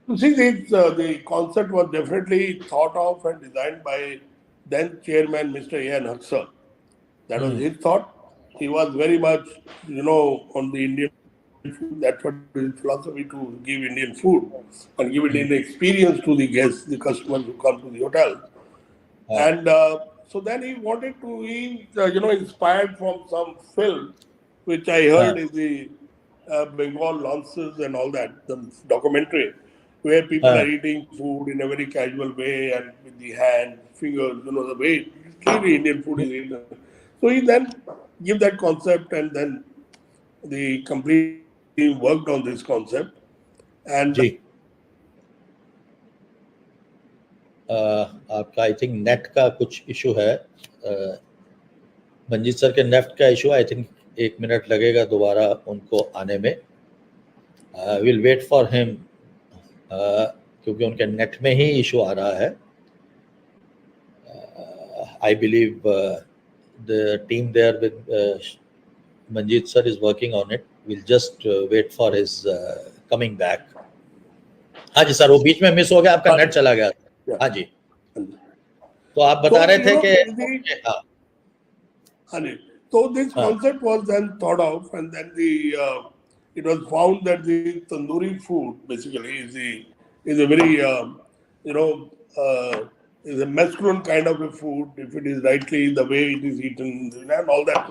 You see, the concept was definitely thought of and designed by then chairman Mr. Ian Huxer. That was his thought. He was very much, on the Indian food. That's what his philosophy, to give Indian food and give Indian experience to the guests, the customers who come to the hotel. And so then he wanted to, inspired from some film, which I heard is the Bengal lances and all that, the documentary, where people are eating food in a very casual way and with the hand, fingers, the way clearly Indian food is eaten. So he then give that concept, and then the complete team worked on this concept. And जी. आपका I think net का कुछ issue है. Manjeet sir के net का issue, I think 1 minute लगेगा दोबारा उनको आने में. विल वेट फॉर हिम, क्योंकि उनके नेट में ही इशू आ रहा है. I believe the team there with Manjeet sir is working on it. Will just wait for his coming back. हाँ जी सर, वो बीच में मिस हो गया, आपका नेट चला गया. हाँ जी. तो आप बता रहे थे कि हाँ. So this concept was then thought of, and then it was found that the tandoori food basically is a very you know is a masculine kind of a food if it is rightly the way it is eaten, and all that.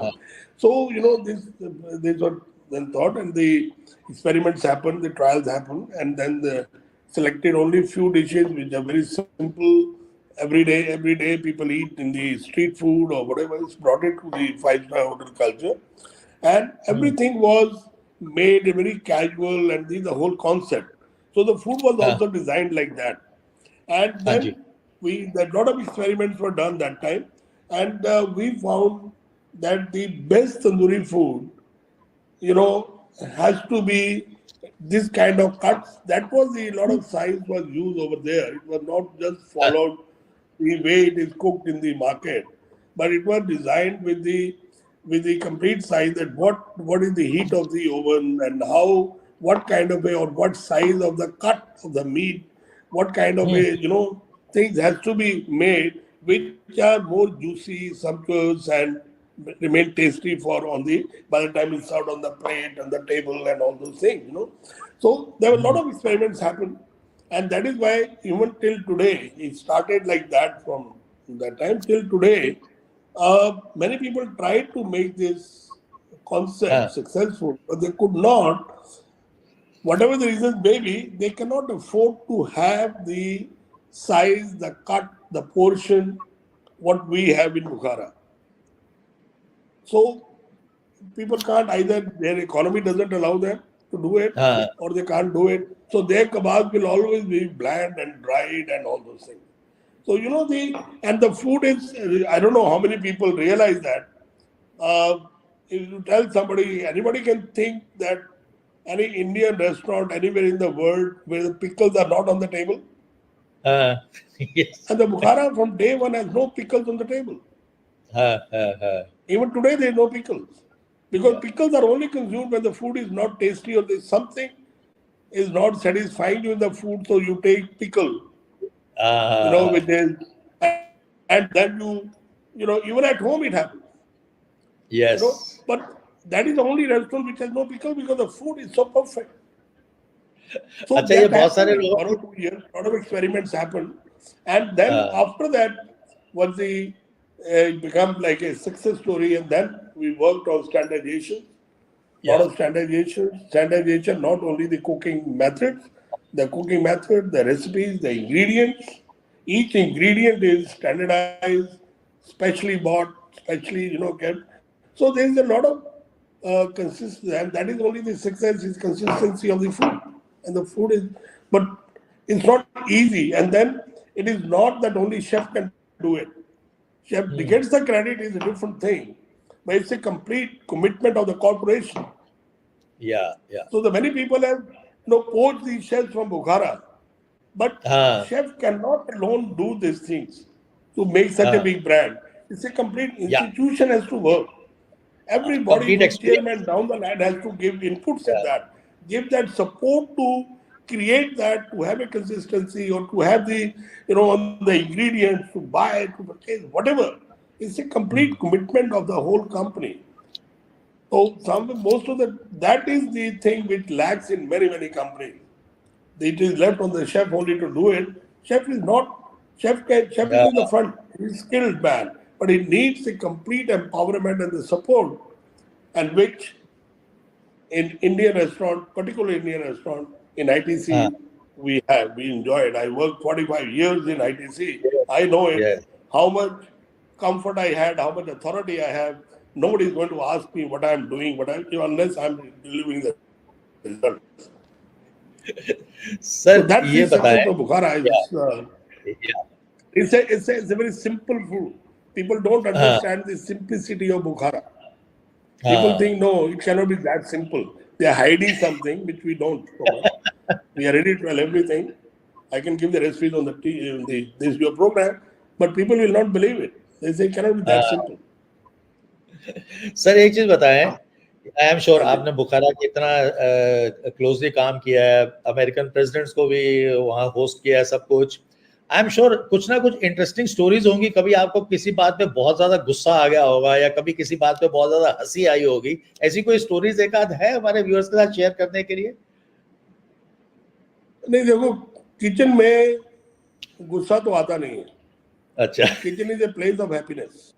So this was then thought, and the experiments happened, the trials happened, and then the selected only few dishes which are very simple. Every day people eat in the street food or whatever is brought it to the five-star hotel culture, and everything was made very casual, and this is the whole concept. So the food was also designed like that, and हाँ जी. then a lot of experiments were done that time, and we found that the best tandoori food, has to be this kind of cuts. That was a lot of science was used over there. It was not just followed the way it is cooked in the market, but it was designed with the complete science that what is the heat of the oven, and how, what kind of a, or what size of the cut of the meat, what kind of a, things has to be made which are more juicy, sumptuous, and remain tasty for on the by the time it's served on the plate and the table and all those things. So there were a lot of experiments happen, and that is why even till today it started like that. From that time till today, many people tried to make this concept successful, but they could not. Whatever the reasons may be, they cannot afford to have the size, the cut, the portion what we have in Bukhara. So people can't, either their economy doesn't allow them to do it, हाँ. or they can't do it. So their kebabs will always be bland and dried and all those things. So and the food is, I don't know how many people realize that. If you tell somebody, anybody can think that any Indian restaurant anywhere in the world where the pickles are not on the table. Yes. And the Bukhara from day one has no pickles on the table. Even today there is no pickles. Because pickles are only consumed when the food is not tasty, or there's something is not satisfying you in the food, so you take pickle, which is, and then even at home it happens. Yes. But that is the only restaurant which has no pickle, because the food is so perfect. So अच्छा, ये that बहुत सारे happened in लोगों 1 or 2 years. A lot of experiments happened, and then हाँ, after that, once the it become like a success story, and then we worked on standardization. Lot या of standardization, not only the cooking methods, the recipes, the ingredients. Each ingredient is standardized, specially bought, specially kept. So there is a lot of consistency, and that is only the success is consistency of the food, and the food is, but it's not easy. And then it is not that only chef can do it. Chef gets the credit is a different thing, but it's a complete commitment of the corporation. या So the many people have poached these chefs from Bukhara, but हाँ chef cannot alone do these things to make such a हाँ big brand. It's a complete या institution has to work. Every body complete good chairman experience down the line has to give inputs in या that, give that support to create that, to have a consistency or to have the, on the ingredients, to buy, to purchase, whatever. It's a complete commitment of the whole company. So most of that is the thing which lacks in many companies. It is left on the chef only to do it. Chef is not chef is in the front. He's skilled man, but he needs the complete empowerment and the support, and which in Indian restaurant, particularly Indian restaurant in हाँ ITC, we enjoy it. I worked 45 years in ITC. I know it. Yes How much comfort I had, how much authority I have. Nobody is going to ask me what I am doing, unless I am delivering the results. So sir that's the ये success of बताएं Bukhara. या या It's a very simple food. People don't हाँ understand the simplicity of Bukhara. People हाँ think no, it cannot be that simple. They are hiding something which we don't cover. We are ready to tell everything. I can give the recipes on this your program, but people will not believe it. They say it cannot be that हाँ simple. Sir एक चीज बताएं, I am sure Manjit. आपने बुखारा की इतना closely काम किया है, अमेरिकन प्रेसिडेंट्स को भी वहाँ होस्ट किया है, सब कुछ। आई एम श्योर कुछ ना कुछ इंटरेस्टिंग स्टोरीज होंगी, कभी आपको किसी बात पे बहुत ज्यादा गुस्सा आ गया होगा या कभी किसी बात पे बहुत ज्यादा हंसी आई होगी, ऐसी कोई स्टोरीज एक आध है हमारे व्यूअर्स के साथ शेयर करने के लिए? नहीं देखो, किचन में गुस्सा तो आता नहीं है. अच्छा Kitchen is a place of happiness.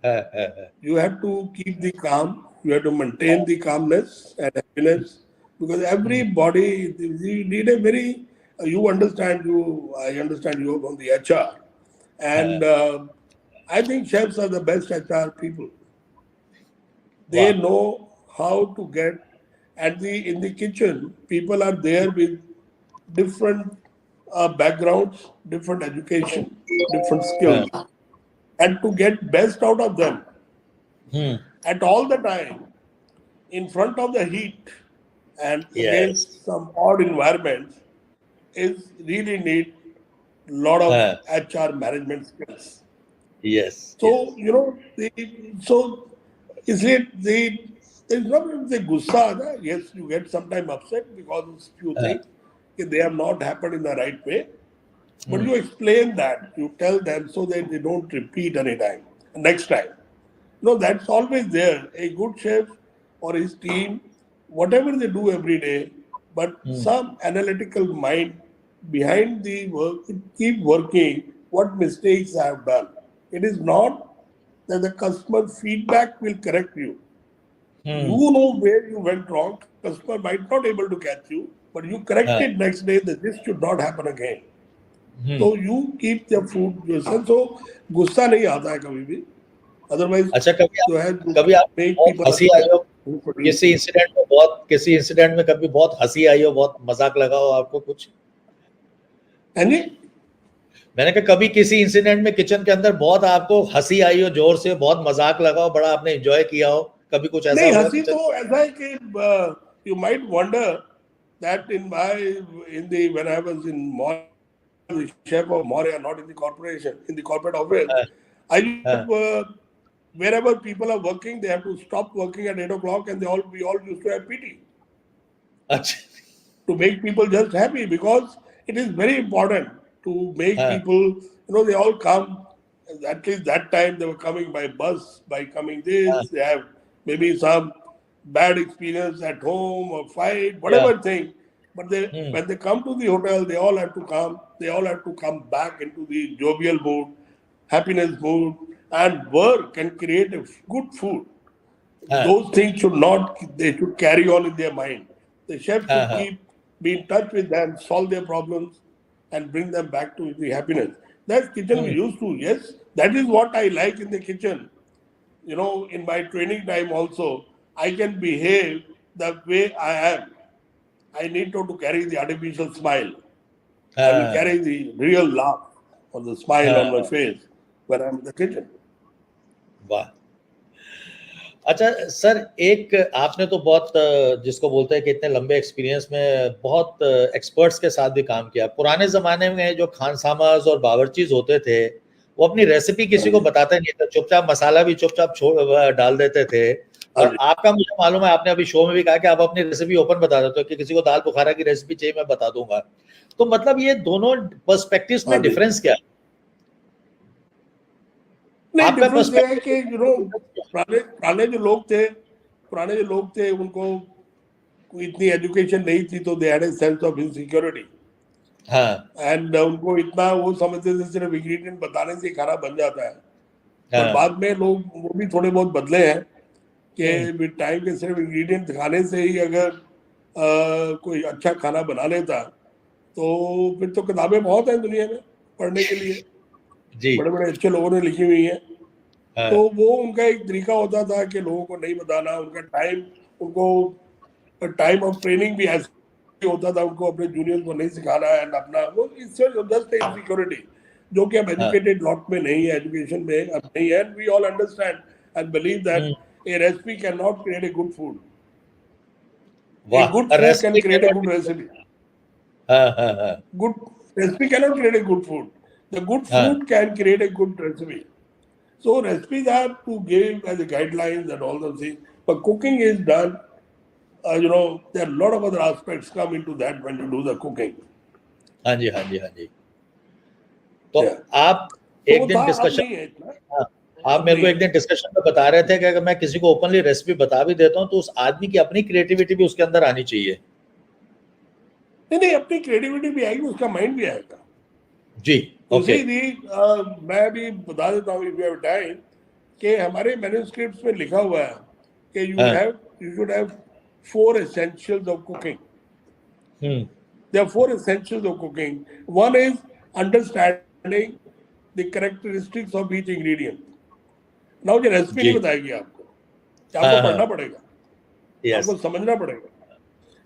हाँ, You have to keep the calm. You have to maintain the calmness and happiness, because everybody you need a very you understand you I understand you on the HR, and I think chefs are the best HR people. They वाह know how to get in the kitchen. People are there with different backgrounds, different education, different हाँ, skills, and to get best out of them hmm at all the time in front of the heat and yes against some odd environments is really need lot of हाँ HR management skills. Yes yes So so is it there's not the gussa. Yes, you get sometimes upset because you हाँ think they have not happened in the right way. But you explain that, you tell them so that they don't repeat anytime, next time. No, that's always there. A good chef or his team, whatever they do every day, but some analytical mind behind the work, keep working what mistakes I have done. It is not that the customer feedback will correct you. You know where you went wrong. Customer might not able to catch you, but you correct हाँ it next day that this should not happen again. So you keep the food yourself. So गुस्सा नहीं आता है कभी भी. Otherwise, अच्छा, जो है कभी आप make बहुत people हंसी आई upset. हो, किसी इंसिडेंट में कभी बहुत हंसी आई हो, बहुत मजाक लगा हो आपको कुछ? And मैंने कहा कभी किसी इंसिडेंट में किचन के अंदर बहुत आपको हंसी आई हो, जोर से बहुत मजाक लगा हो, बड़ा आपने एंजॉय किया हो, कभी कुछ ऐसा नहीं हुआ हंसी किचन? तो ऐसा है कि you might wonder that when I was in Moria, the chef of Moria, not in the corporation, in the corporate office, हाँ I used हाँ to, wherever people are working, they have to stop working at 8 o'clock, and we all used to have PT अच्छा to make people just happy, because it is very important to make हाँ people, they all come. At least that time they were coming by bus, by coming हाँ this, they have maybe some bad experience at home or fight, या whatever thing. But when they come to the hotel, they all have to come. They all have to come back into the jovial mood, happiness mood, and work and create a good food. Those things should not. They should carry on in their mind. The chef should be in touch with them, solve their problems, and bring them back to the happiness. That's kitchen we used to. Yes, that is what I like in the kitchen. You know, in my training time also, I can behave the way I am. I need not to carry the artificial smile. I will carry the real laugh or the smile on my face when I'm in the kitchen. वाह। अच्छा sir, एक आपने तो बहुत जिसको बोलते हैं कि इतने लंबे एक्सपीरियंस में बहुत एक्सपर्ट्स के साथ भी काम किया। पुराने जमाने में जो खानसामाज और बावर्चीज होते थे, वो अपनी रेसिपी किसी को बताते नहीं थे, चुपचाप मसाला भी चुपचाप डाल देते थे। और आपका मुझे मालूम है, आपने अभी शो में भी कहा कि आप अपनी रेसिपी ओपन बता देते हो कि किसी को दाल बुखारा की रेसिपी चाहिए मैं बता दूंगा। तो मतलब ये दोनों पर्सपेक्टिव्स में डिफरेंस क्या है? नहीं, डिफरेंस ये है कि पुराने जो लोग थे उनको इतनी एजुकेशन नहीं थी, तो they had a sense of insecurity. And उनको इतना वो समझते थे सिर्फ इंग्रेडिएंट बताने से खाना बन जाता है। पर बाद में लोग वो भी थोड़े बहुत बदले हैं कि विद टाइम के सिर्फ इंग्रेडिएंट दिखाने से ही अगर कोई अच्छा खाना बना लेता तो फिर तो किताबें बहुत हैं दुनिया में पढ़ने के लिए, बड़े बड़े अच्छे लोगों ने लिखी हुई है। तो वो उनका एक तरीका होता था कि लोगों को नहीं बताना, उनको टाइम ऑफ ट्रेनिंग भी ऐसे होता था, उनको अपने जूनियर्स को नहीं सिखाना है अपना, वो इससे जबरदस्त इनसिक्योरिटी जो कि अब एजुकेटेड लॉट में नहीं है, एजुकेशन में अब नहीं है। We all understand and believe that a recipe can not create a good food. A good food can create a good recipe. Good recipe cannot create a good food. The good food can create a good recipe. So recipes are to give as a guidelines and all those things. But cooking is done. There are a lot of other aspects come into that when you do the cooking. हाँ जी, हाँ जी, हाँ जी। तो आप एक दिन discussion, आप मेरे को एक दिन डिस्कशन में बता रहे थे कि अगर मैं किसी को ओपनली रेसिपी बता भी देता हूँ तो उस आदमी की अपनी क्रिएटिविटी भी उसके अंदर आनी चाहिए। नहीं, अपनी क्रिएटिविटी भी आएगी, उसका माइंड भी आएगा जी। ओके। मैं भी बता देता हूँ इफ यू हैव टाइम कि हमारे मैन्युस्क्रिप्ट्स में लिखा हुआ है कि you should have 4 essentials of cooking. There are 4 essentials of cooking. One is understanding the characteristics of each ingredient. Now ये रेसिपी नहीं बताएगी आपको, आपको पढ़ना पड़ेगा, आपको समझना पड़ेगा।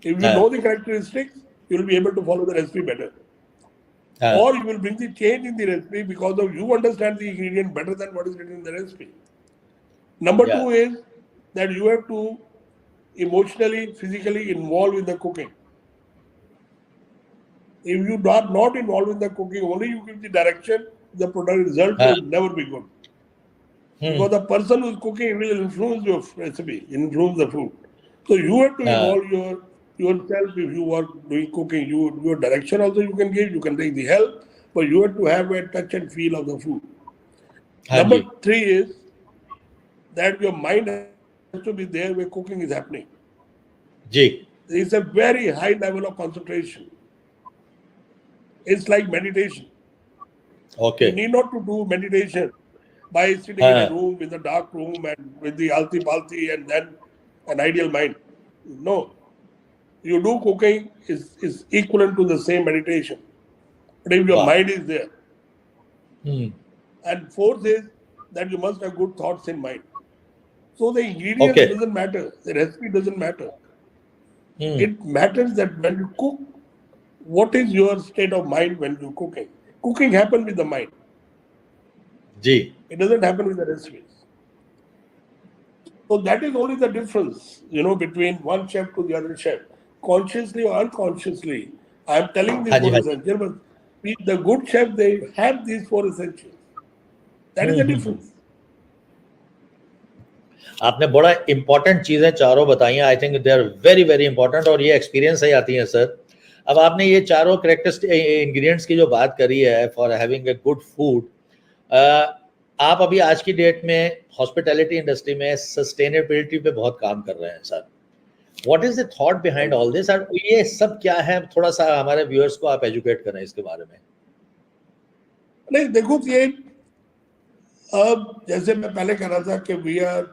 If you know the characteristics, you will be able to follow the recipe better. Or you will bring the change in the recipe because of you understand the ingredient better than what is written in the recipe. Number 2 is that you have to emotionally, physically involved in the cooking. If you are not involved in the cooking, only you give the direction, the product result will never be good. Because the person who is cooking will influence your recipe, influence the food. So you have to involve yourself if you are doing cooking. Your direction also you can give, you can take the help, but you have to have a touch and feel of the food. Number 3 is that your mind has to be there where cooking is happening. It's a very high level of concentration. It's like meditation. You need not to do meditation by sitting in a room with a dark room and with the alti-palti and then an ideal mind. No. You do cooking is equivalent to the same meditation. But if your mind is there. And 4th is that you must have good thoughts in mind. So the ingredients doesn't matter. The recipe doesn't matter. It matters that when you cook, what is your state of mind when you're cooking? Cooking happens with the mind. It doesn't happen with the recipes. So that is only the difference, between one chef to the other chef. Consciously or unconsciously, I am telling these 4 essentials, but the good chef, they have these 4 essentials. That is the difference. आपने बड़ा important चीजें चारों बताई हैं। I think they are very very important और ये experience से आती हैं सर। अब आपने ये चारों कैरेक्टरिस्टिक इंग्रेडिएंट्स की जो बात करी है for having a good food, आप अभी आज की डेट में हॉस्पिटैलिटी इंडस्ट्री में सस्टेनेबिलिटी पे बहुत काम कर रहे हैं sir. What is the thought behind all this, और ये सब क्या है, थोड़ा सा हमारे व्यूअर्स को आप एजुकेट करें इसके बारे में। नहीं देखो, ये अब जैसे मैं पहले कह रहा था कि we are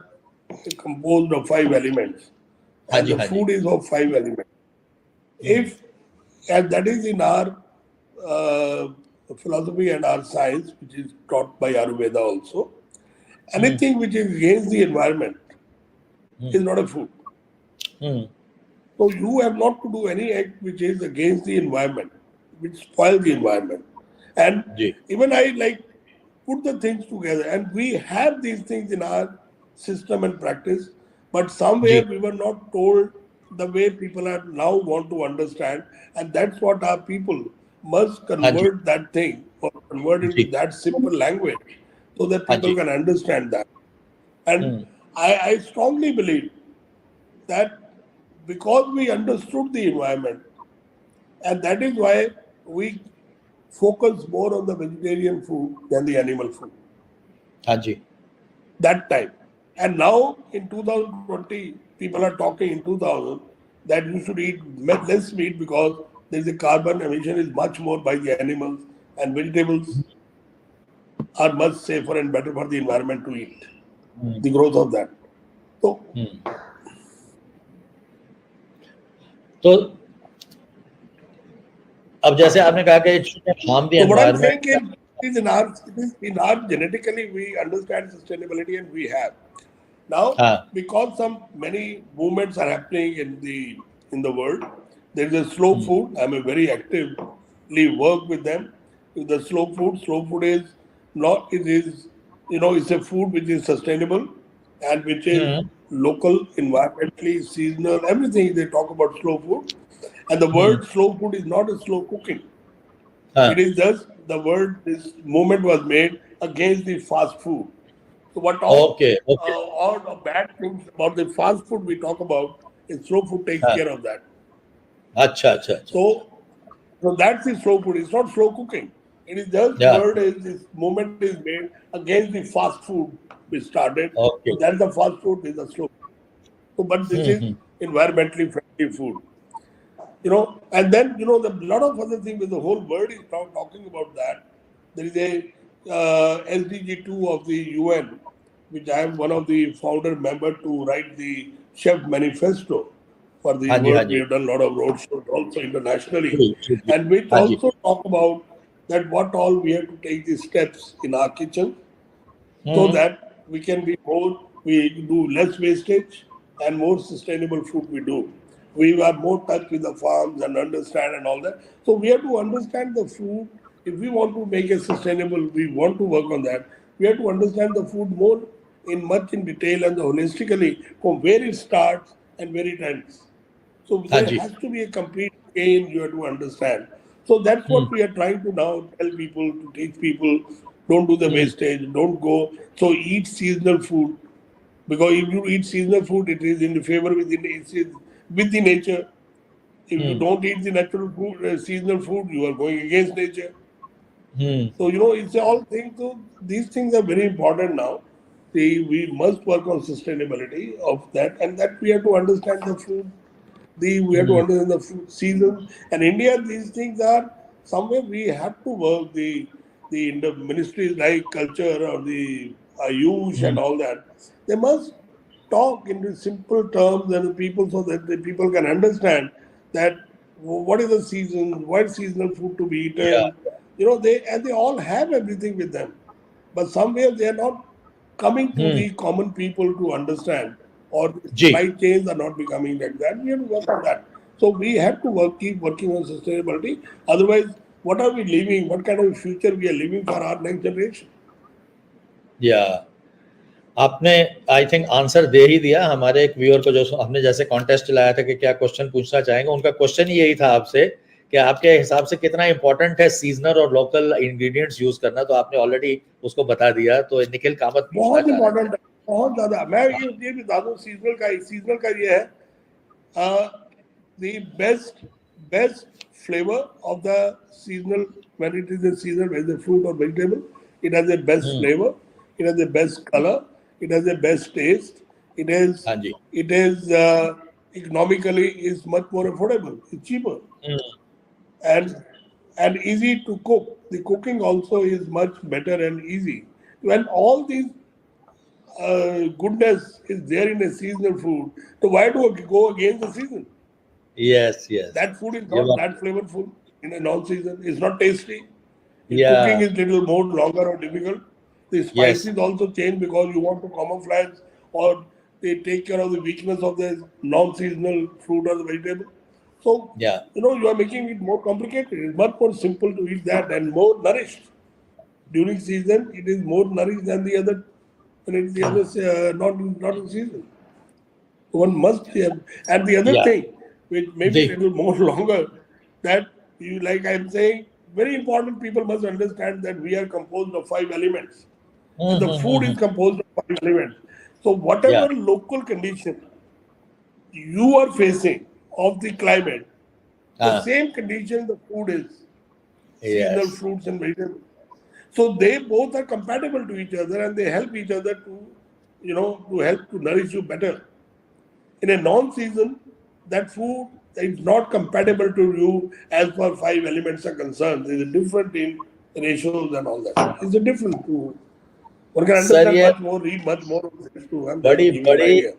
composed of 5 elements, हाँ and जी, the हाँ जी। food is of 5 elements. If, and that is in our uh, philosophy and our science, which is taught by Ayurveda also, anything which is against the environment is not a food. So you have not to do any act which is against the environment, which spoils the environment. And ji even I like put the things together, and we have these things in our system and practice, but ji. somewhere we were not told the way people are now want to understand, and that's what our people must हाँ जी, convert that thing or convert into ji. that simple language so that हाँ people ji. can understand that. And I strongly believe that because we understood the environment, and that is why we focus more on the vegetarian food than the animal food. हाँ जी। That time. And now in 2020, people are talking in 2000 that you should eat less meat because there is a carbon emission is much more by the animals, and vegetables are much safer and better for the environment to eat. The growth of that. So, तो अब जैसे आपने कहा कि it shouldn't harm the so what I'm saying environment। is in our genetically we understand sustainability, and we have. Now, हाँ because many movements are happening in the world, there is a slow food. I'm a very actively work with them. With the slow food. Slow food is not, it is, it's a food which is sustainable and which is local, environmentally, seasonal, everything they talk about slow food. And the word slow food is not a slow cooking. It हाँ। is just the word, this movement was made against the fast food. So what okay okay. all the bad things about the fast food we talk about, is slow food takes हाँ। care of that. अच्छा अच्छा अच्छा। So, so that's the slow food. It's not slow cooking. It is just या word is this movement is made against the fast food we started. Okay. So that's the fast food is the slow. So, but this is environmentally friendly food. And then the lot of other things with the whole world is now talking about that. There is a SDG 2 of the UN, which I am one of the founder member to write the Chef Manifesto for the हाँ जी, हाँ world. We ji. have done a lot of road shows also internationally, ji ji ji. and which हाँ जी। also talk about that what all we have to take the steps in our kitchen so that we can be more, we do less wastage and more sustainable food we do. We are more touch with the farms and understand and all that. So we have to understand the food. If we want to make it sustainable, we want to work on that. We have to understand the food more in much in detail and holistically from where it starts and where it ends. So हाँ there ji. has to be a complete chain you have to understand. So that's what we are trying to now tell people, to teach people, don't do the wastage, don't go. So eat seasonal food, because if you eat seasonal food, it is in favor with the nature. If you don't eat the natural food, seasonal food, you are going against nature. So it's all things. So these things are very important now. See, we must work on sustainability of that, and that we have to understand the food. We have to understand the food season. And India, these things are somewhere we have to work. The in the ministries like culture or the Ayush and all that, they must talk in the simple terms and the people, so that the people can understand that what is the season, what seasonal food to be या eaten. They all have everything with them, but somewhere they are not coming to the common people to understand, or the ji. supply chains are not becoming like that. We have to work on that. So we have to keep working on sustainability. Otherwise, what are we leaving? What kind of future we are leaving for our next generation? या आपने I think answer दे ही दिया हमारे एक viewer को, जो हमने जैसे contest चलाया था कि क्या क्वेश्चन पूछना चाहेंगे, उनका क्वेश्चन ही यही था आपसे कि आपके हिसाब से कितना इंपॉर्टेंट है सीजनल और लोकल इंग्रेडिएंट्स यूज करना, तो आपने ऑलरेडी उसको बता दिया। तो निखिल कामत पूछना बहुत चाह रहे थे। इंपॉर्टेंट है, बहुत ज्यादा। मैं ये भी बता दूं, सीजनल का ये है, the best flavor of the seasonal, when it is a season, whether it's a fruit or vegetable, it has the best flavor, it has the best color, it has the best taste, it is हाँ जी। it is economically is much more affordable. It's cheaper and easy to cook. The cooking also is much better and easy. When all these goodness is there in a seasonal food, so why do we go against the season? Yes, yes. That food is You not are, that flavorful in a non-season. It's not tasty. The cooking yeah, is little more longer or difficult. The yes, spices also change because you want to camouflage or they take care of the weakness of the non-seasonal fruit or the vegetable. So, yeah. you are making it more complicated. It's much more simple to eat that and more nourished. During season, it is more nourished than the other when it's the other not in season. One must have. And the other Yeah. thing, which may be a The little more longer, that you like I'm saying, very important people must understand that we are composed of 5 elements. And the food is composed of 5 elements. So yeah. whatever local condition you are facing of the climate, the Uh, same condition the food is, seasonal yes. fruits and vegetables. So they both are compatible to each other and they help each other to help to nourish you better. In a non-season, that food is not compatible to you as far 5 elements are concerned. There is a different in ratios and all that. It's a different food. One can sir understand ये much more, read much more of this too. I'm just बड़ी giving an बड़ी idea.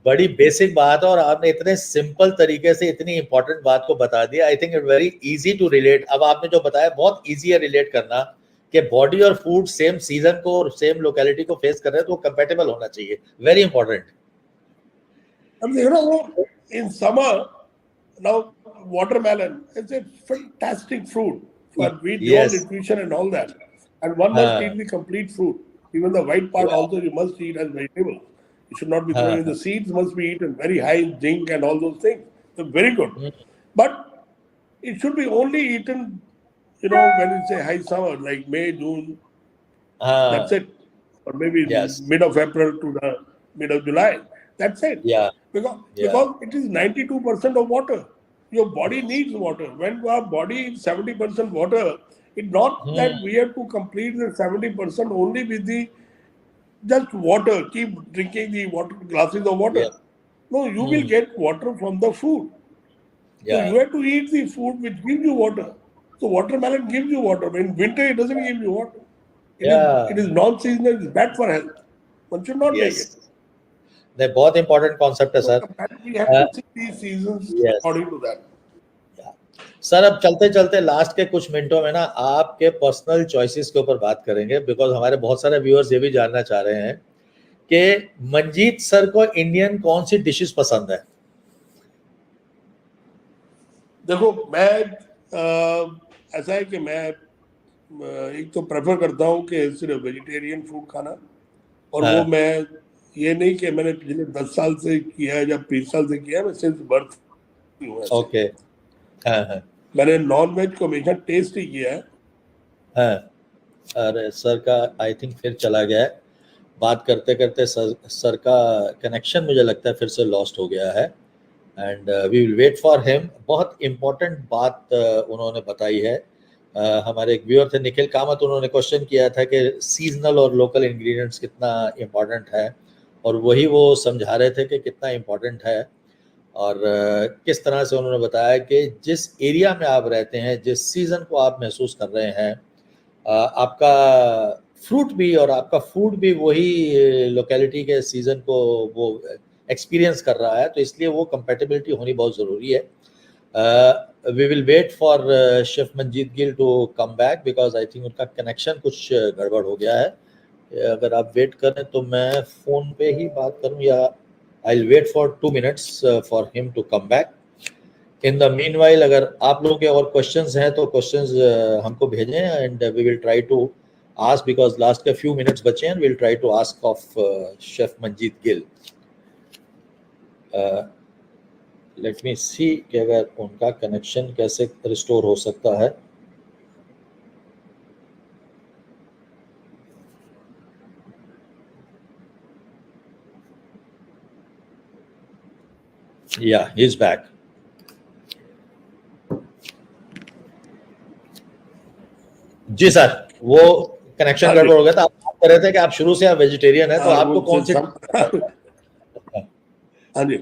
बड़ी basic बात है और आपने इतने simple तरीके से इतनी इंपॉर्टेंट बात को बता दिया. I think it very easy to relate. अब आपने जो बताया बहुत इजी है रिलेट करना कि बॉडी और फूड सेम सीजन को और सेम लोकेलिटी को फेस कर रहे हैं तो कंपैटिबल होना चाहिए. Very important. I mean, in summer, now watermelon is a fantastic fruit for with your yes. nutrition and all that. And one must हाँ. eat the complete fruit. Even the white part Yeah. also you must eat as vegetable. You should not be throwing हाँ. in the seeds must be eaten very high in zinc and all those things. So very good. But it should be only eaten, when it's a high summer, like May, June, that's हाँ. it. Or maybe yes. mid of April to the mid of July. That's it. या. या. Because it is 92% of water. Your body needs water. When our body is 70% water, it's not that we have to complete the 70% only with the just water. Keep drinking the water glasses of water. Yes. No, you will get water from the food. So या. you have to eat the food which gives you water. So watermelon gives you water. In winter, it doesn't give you water. It या. is non-seasonal. It's bad for health. One should not take yes. it. नहीं, बहुत important concept है So sir. we have to see these seasons yes. according to that. Sir अब चलते चलते last के कुछ मिनटों में ना आपके पर्सनल चॉइसेस के ऊपर बात करेंगे बिकॉज हमारे बहुत सारे व्यूअर्स ये भी जानना चाह रहे हैं कि मंजीत सर को इंडियन कौन सी डिशेस पसंद है. देखो मैं ऐसा है कि मैं एक तो प्रेफर करता हूँ कि सिर्फ वेजिटेरियन फूड खाना और वो मैं ये नहीं कि मैंने पिछले 10 साल से किया है या 20 साल से किया है. मैं सिर्फ बर्थ हूँ ऐसे. ओके. हाँ. मैंने नॉन वेज को हमेशा टेस्ट ही किया है. हाँ. अरे सर का आई थिंक फिर चला गया है. बात करते करते सर का कनेक्शन मुझे लगता है फिर से लॉस्ट हो गया है and we will wait for him. बहुत इम्पोर्टेंट बात उन्होंने बताई है. हमारे एक व्यूअर थे निखिल कामत, उन्होंने क्वेश्चन किया था कि सीजनल और लोकल इंग्रेडिएंट्स कितना इम्पोर्टेंट है और वही वो समझा रहे थे कि कितना इम्पोर्टेंट है और किस तरह से उन्होंने बताया कि जिस एरिया में आप रहते हैं, जिस सीज़न को आप महसूस कर रहे हैं, आपका फ्रूट भी और आपका फूड भी वही लोकेलिटी के सीज़न को वो एक्सपीरियंस कर रहा है, तो इसलिए वो कंपैटिबिलिटी होनी बहुत ज़रूरी है. We will wait for Chef Manjit Gill to come back because I think उनका कनेक्शन कुछ गड़बड़ हो गया है. अगर आप वेट करें तो मैं फ़ोन पे ही बात करूं या I'll wait for 2 minutes for him to come back. In the meanwhile, अगर आप लोगों के और क्वेश्चंस हैं तो क्वेश्चंस हमको भेजें and we will try to ask because last के few minutes बचे हैं. We'll try to ask of Chef Manjit Gill. Let me see कि अगर उनका कनेक्शन कैसे रिस्टोर हो सकता है. या ही इज बैक. जी सर, वो कनेक्शन गड़बड़ हो गया था. आप बात कर रहे थे कि आप शुरू से आप वेजिटेरियन है तो आपको कौन सी हाँ जी.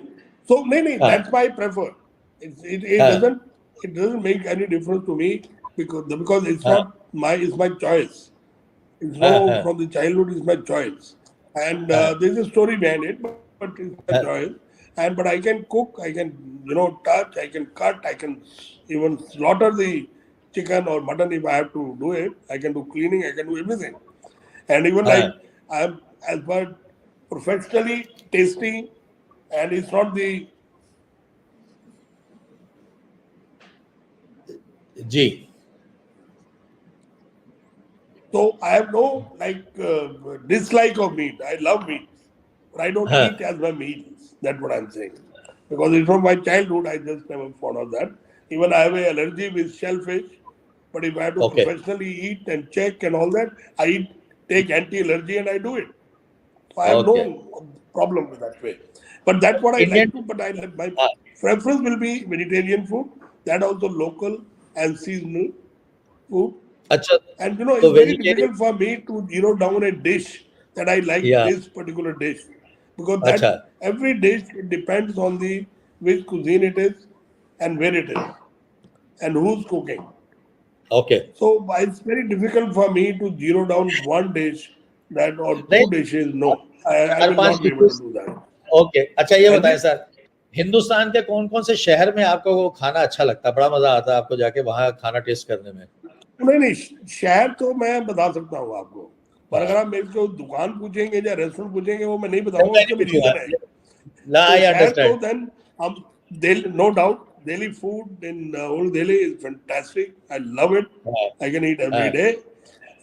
So no, हाँ that's my prefer. It हाँ doesn't make any difference to me because it's हाँ not it's my choice. It's हाँ no हाँ from the childhood is my choice, and हाँ there's a story behind it, but it's my choice. हाँ And but I can cook, I can touch, I can cut, I can even slaughter the chicken or mutton if I have to do it. I can do cleaning, I can do everything, and even like हाँ I'm as per professionally tasting, and it's not the ji so I have no dislike of meat. I love meat, but I don't हाँ eat as my meals. That's what I'm saying. Because it's from my childhood, I just never thought of that. Even I have an allergy with shellfish, but if I have to okay professionally eat and check and all that, I take anti-allergy and I do it. So I have okay no problem with that way. But that's what I Indian like to. But my हाँ preference will be vegetarian food. That also local and seasonal food. अच्छा And तो it's very vegetarian difficult for me to zero down a dish that I like या this particular dish because अच्छा that every dish it depends on the which cuisine it is and where it is and who's cooking. Okay So it's very difficult for me to zero down one dish that or नहीं two dishes. No, I चार will पांच not be able Hindu to do that. Okay अच्छा ये बताएं Manjit? Sir Hindustan के कौन कौन से शहर में आपको वो खाना अच्छा लगता है बड़ा मजा आता है आपको जाके वहां खाना टेस्ट करने में नहीं, शहर तो मैं बता सकता हूँ आपको, पर अगर हाँ आप मेरे को दुकान पूछेंगे या रेस्टोरेंट पूछेंगे वो मैं नहीं नहीं, बताऊंगा, मैं उसका नहीं भी पूछूंगा रीजन है. ना तो आई शहर तो अंडरस्टैंड देन हम Delhi, no doubt, Delhi food in old Delhi is fantastic. I love it. हाँ I can eat every हाँ day.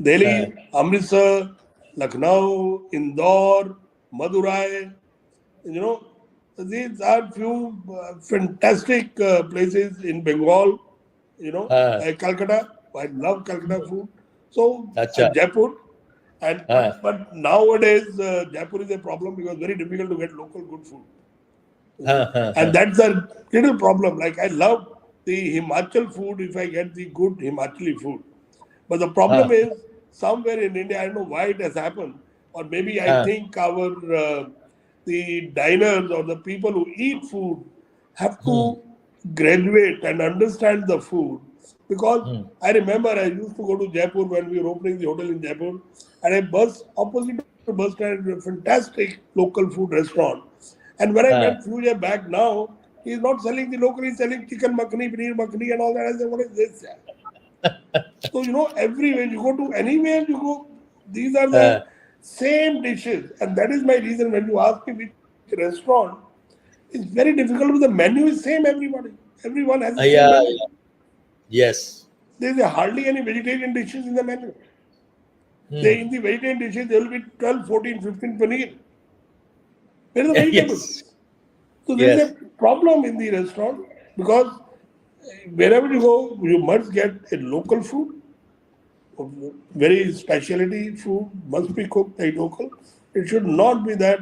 Delhi, हाँ Amritsar, Lucknow, Indore, Madurai, you know, these are few fantastic places in Bengal, हाँ Calcutta. I love Calcutta food. So, अच्छा Jaipur. And हाँ but nowadays Jaipur is a problem because very difficult to get local good food. हाँ हाँ हाँ And that's a little problem. Like I love the Himachal food if I get the good Himachali food. But the problem हाँ is somewhere in India, I don't know why it has happened, or maybe I हाँ think our the diners or the people who eat food have hmm to graduate and understand the food. Because hmm I remember I used to go to Jaipur when we were opening the hotel in Jaipur, and a bus opposite to the bus stand, a fantastic local food restaurant. And when I हाँ went few years back now, he's not selling the local, he's selling chicken makhani, paneer makhani, and all that. I said, what is this? So, everywhere you go to anywhere you go, these are the हाँ same dishes. And that is my reason when you ask me which restaurant, it's very difficult because the menu is same everybody. Everyone has the same या menu. Yes There is hardly any vegetarian dishes in the menu. In hmm the vegetarian dishes, there will be 12, 14, 15 paneer. Where are the yes vegetables? So there is yes a problem in the restaurant because wherever you go, you must get a local food, very specialty food must be cooked by local. It should not be that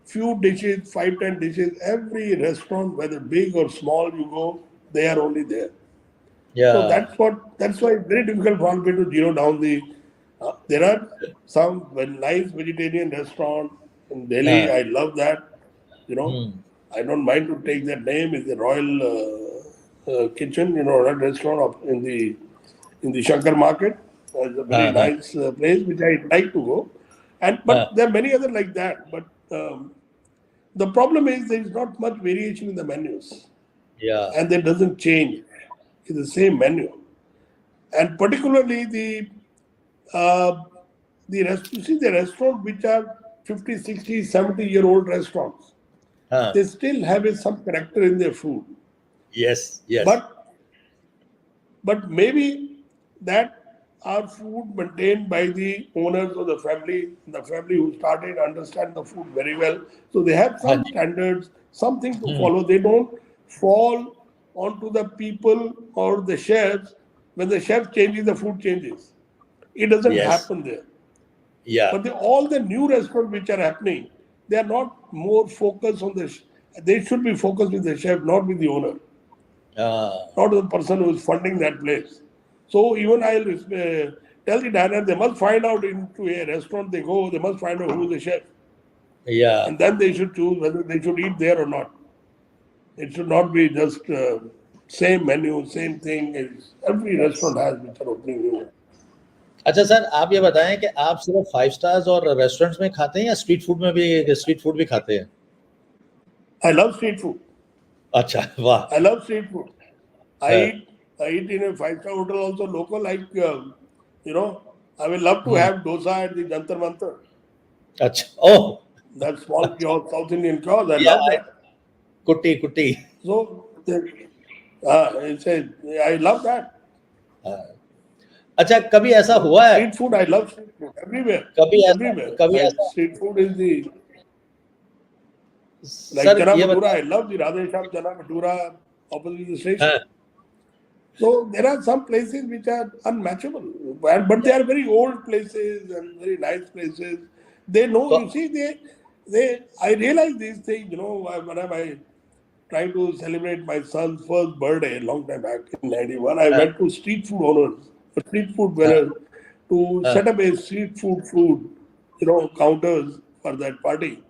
few dishes, 5, 10 dishes, every restaurant, whether big or small you go, they are only there. या So that's why it's very difficult for me to zero down the. There are some very nice vegetarian restaurant in Delhi. हाँ I love that. You know, hmm I don't mind to take that name. It's the Royal Kitchen. That restaurant in the Shankar Market. It's a very हाँ हाँ nice place which I like to go. And but हाँ there are many other like that. But the problem is there is not much variation in the menus, या and that doesn't change. It's the same menu, and particularly uh, you see the restaurants which are 50, 60, 70-year-old restaurants, हाँ they still have some character in their food. Yes yes But maybe that are food maintained by the owners of the family who started understand the food very well. So they have हाँ some जी standards, something to follow. They don't fall onto the people or the chefs. When the chef changes, the food changes. It doesn't yes happen there. या But all the new restaurants which are happening, they are not more focused on they should be focused with the chef, not with the owner, हाँ not the person who is funding that place. So even I'll tell the diner they must find out into a restaurant they go, they must find out who is the chef, या and then they should choose whether they should eat there or not. It should not be just same menu, same thing. Every Yes. restaurant has which are opening new. अच्छा sir, आप ये बताएं कि आप सिर्फ 5 stars और restaurants में खाते हैं या स्ट्रीट फूड भी खाते हैं? I love street food. अच्छा, वाह! I love street food. I हाँ, eat I eat in a 5-star hotel also local, like you know, I will love to hmm, have dosa at the Jantar Mantar. अच्छा, ओह! That small kiosk, South Indian kiosk, I या love that. कुट्टी। So I love that. हाँ। अच्छा, कभी ऐसा So हुआ है street food, I love street food everywhere. कभी ऐसा Everywhere. कभी ऐसा Street food is the like sir chana ये bhatura. I बताएं। love the Radhesham chana bhatura opposite the station. हाँ, So there are some places which are unmatchable, but they are very old places and very nice places. They know, तो you see, they. I realize these things. You know, when I trying to celebrate my son's first birthday a long time back in '91, I हाँ, went to street food owners, street food हाँ, vendors, to हाँ, set up a street food, counters for that party.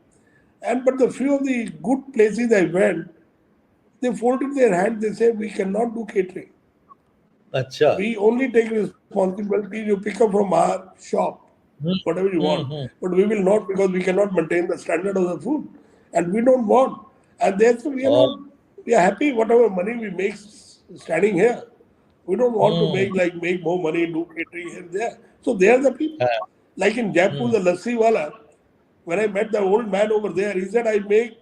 But the few of the good places I went, they folded their hands. They say we cannot do catering. अच्छा। We only take responsibility. You pick up from our shop, hmm, whatever you hmm, want. Hmm, But we will not, because we cannot maintain the standard of the food. And we don't want. And therefore we are और not, we are happy whatever money we make standing here. We don't want to hmm, make more money, do catering here and there. So they are the people. हाँ, Like in Jaipur, hmm, the lassi wala, when I met the old man over there, he said, I make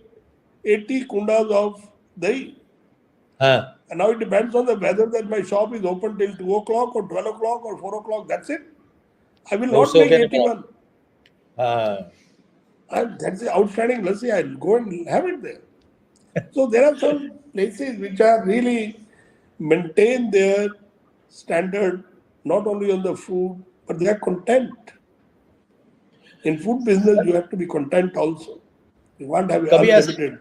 80 kundas of dahi. हाँ, And now it depends on the weather that my shop is open till 2 o'clock or 12 o'clock or 4 o'clock. That's it. I will और not उससे make होके निकला। 81. हाँ, That's the outstanding lassi. I'll go and have it there. So there are some places which are really maintain their standard, not only on the food, but they are content. In food business, you have to be content also. You can't have कभी ऐसा unlimited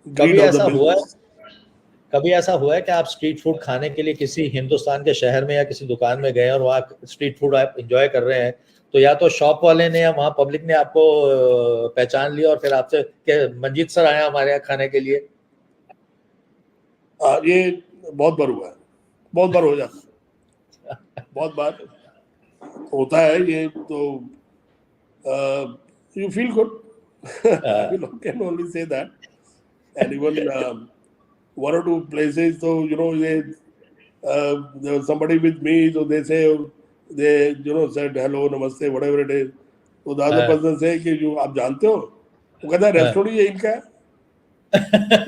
greed कभी of the ऐसा हुआ है business. कभी ऐसा हुआ है कि आप स्ट्रीट फूड खाने के लिए किसी हिंदुस्तान के शहर में या किसी दुकान में गए और वहाँ स्ट्रीट फूड आप एंजॉय कर रहे हैं, तो या तो शॉप वाले ने या वहाँ पब्लिक ने आपको पहचान लिया और फिर आपसे कि मंजीत सर आए हमारे यहाँ खाने के लिए? ये बहुत बार हुआ है, बहुत बार हो जाता है, बहुत बार होता है ये तो you feel good. I can only say that. And even one or two places, so there was somebody with me, so they say they said hello, namaste, whatever it is. So the other person say कि जो आप जानते हो, वो कहता है restaurant ये इनका है,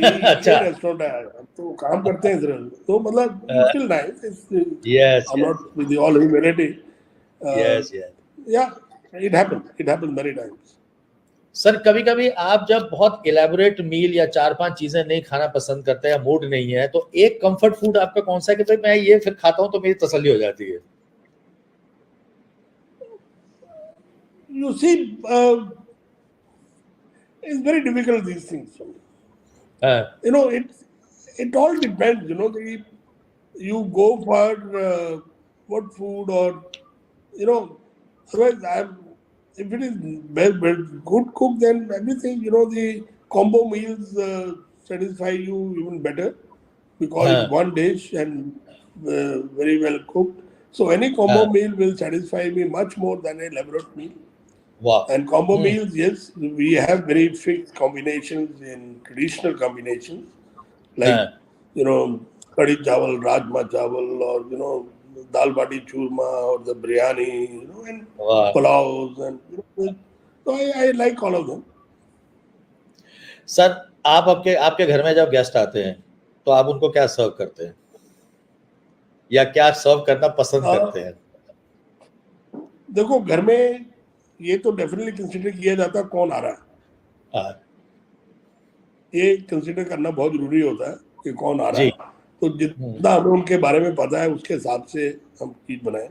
ये अच्छा। रेस्टोरेंट है, हम तो काम करते हैं इधर, तो मतलब you feel nice. Yes, I'm yes, not with all humility. Yes, yes. Yeah, it happens many times. Sir कभी-कभी आप जब बहुत इलैबोरेट मील या 4-5 चीजें नहीं खाना पसंद करते या मूड नहीं है, तो एक कंफर्ट फूड आपका कौन सा है कि भाई मैं ये फिर खाता हूं तो मेरी तसल्ली हो जाती है? You see, it's very difficult these things. हाँ, It all depends. You go for what food or otherwise if it is good cook, then everything the combo meals satisfy you even better because it's हाँ, one dish and very well cooked. So any combo हाँ, meal will satisfy me much more than a elaborate meal. वाह! And combo meals, yes, we have very fixed combinations in traditional combinations, like हाँ, kadi chawal, rajma chawal, or dal bati churma, or the biryani, and वाह! pulaus, and so I like all of them. Sir आप आपके घर में जब guest आते हैं, तो आप उनको क्या सर्व करते हैं? या क्या सर्व करना पसंद करते हैं? देखो घर में ये तो डेफिनेटली कंसीडर किया जाता है कौन आ रहा है, हाँ, ये कंसीडर करना बहुत जरूरी होता है कि कौन आ रहा जी। है, तो जितना हमें उनके बारे में पता है उसके हिसाब से हम चीज बनाएं।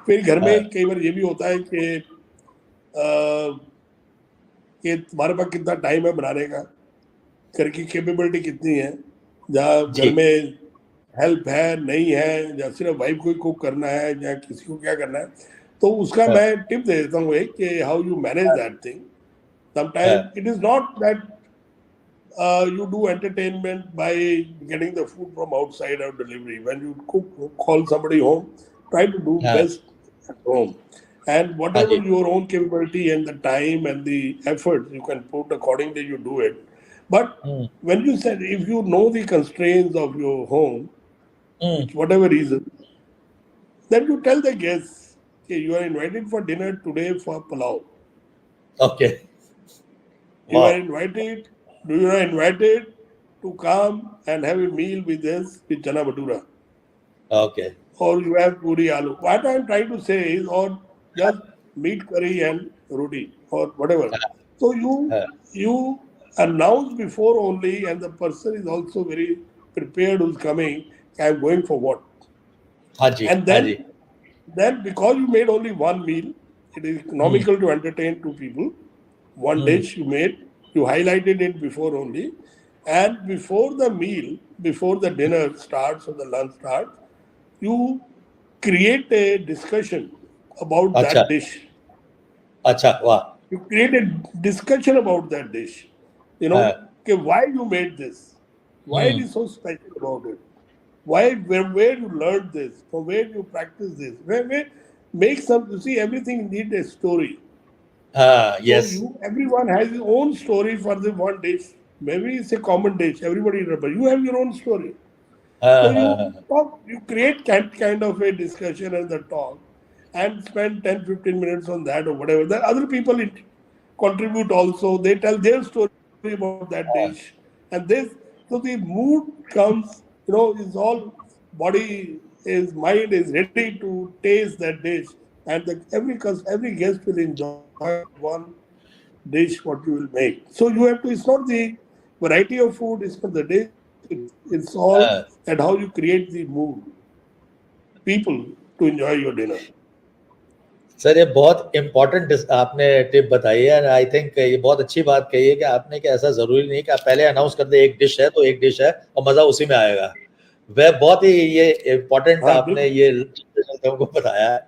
फिर घर हाँ, में कई बार ये भी होता है कि तुम्हारे पास कितना टाइम है बनाने का, घर की कैपेबिलिटी कितनी है, जहाँ घर जी। में हेल्प है नहीं है, या सिर्फ वाइफ को ही कुक करना है या किसी को क्या करना है, तो उसका हाँ, मैं टिप दे देता हूँ एक कि how you manage that thing. हाँ, sometime it is not that you do entertainment by getting the food from outside or delivery. When you cook, call somebody home, try to do हाँ best at home. And हाँ whatever जी your own capability and the time and the effort you can put accordingly, you do it. But hmm when you said if you know the constraints of your home, hmm which whatever reason, then you tell the guests, okay, you are invited for dinner today for palau. Okay You are वाह invited, you are invited to come and have a meal with us with chana bhatura, okay or you have puri aloo. What I am trying to say is, or just meat curry and roti or whatever. So हाँ you announce before only, and the person is also very prepared who's coming. I am going for what, हाँ जी and हाँ जी then because you made only one meal, it is hmm economical to entertain two people. One hmm dish you made, you highlighted it before only, and before the meal, before the dinner starts or the lunch starts, you create a discussion about अच्छा that dish. अच्छा वाह You create a discussion about that dish. You know, हाँ okay, why you made this, why it hmm is so special about it, why where you learned this, from where you practice this, where make some. You see, everything need a story. हाँ So yes you, everyone has his own story for the one dish. Maybe it's a common dish. Everybody remember. You have your own story. हाँ So हाँ you हाँ talk, you create kind of a discussion and the talk, and spend 10-15 minutes on that or whatever. Then other people contribute also. They tell their story about that dish, हाँ and this. So the mood comes. Is all body is mind is ready to taste that dish, and every guest will enjoy that one dish what you will make. So you have to. It's not the variety of food. It's not the dish. It's all हाँ at how you create the mood, people to enjoy your dinner. Sir ये बहुत important आपने tip बताई है and I think ये बहुत अच्छी बात कही है कि आपने कि ऐसा जरूरी नहीं कि आप पहले अनाउंस कर दे एक डिश है तो एक डिश है और मजा उसी में आएगा वह बहुत ही ये इम्पोर्टेंट हाँ, आपने बिल्कुल। ये हमको बताया है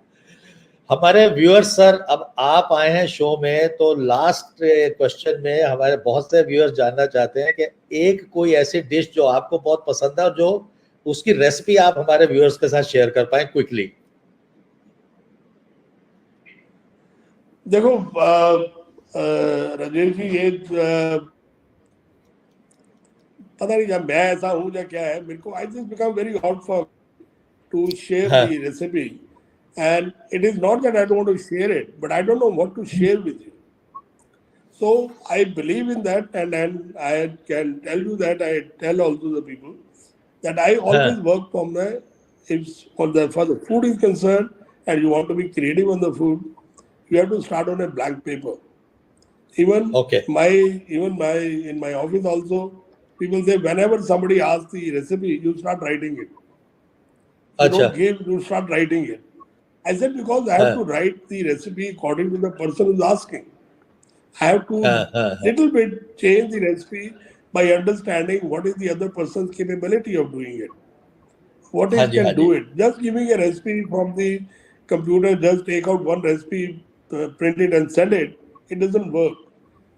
हमारे व्यूअर्स सर अब आप आए हैं शो में तो लास्ट क्वेश्चन में हमारे बहुत से व्यूअर्स जानना चाहते हैं कि एक कोई ऐसी डिश जो आपको बहुत पसंद है और जो उसकी रेसिपी आप हमारे व्यूअर्स के साथ शेयर कर पाए क्विकली देखो राजेश जी, ये पता नहीं जब मैं ऐसा हूँ या क्या है, मेरे को I just become very hot for to share हाँ the recipe, and it is not that I don't want to share it, but I don't know what to share with you. So I believe in that, and I can tell you that I tell also the people that I हाँ always work from the, if for the food is concerned and you want to be creative on the food, you have to start on a blank paper. Even okay my in my office also, people say whenever somebody asks the recipe, you start writing it. You अच्छा don't give, you start writing it. I said because I have हाँ to write the recipe according to the person who's asking. I have हाँ to हाँ हाँ little bit change the recipe by understanding what is the other person's capability of doing it. What हाँ is जी हाँ can ji do it? Just giving a recipe from the computer, just take out one recipe, print it and send it. It doesn't work.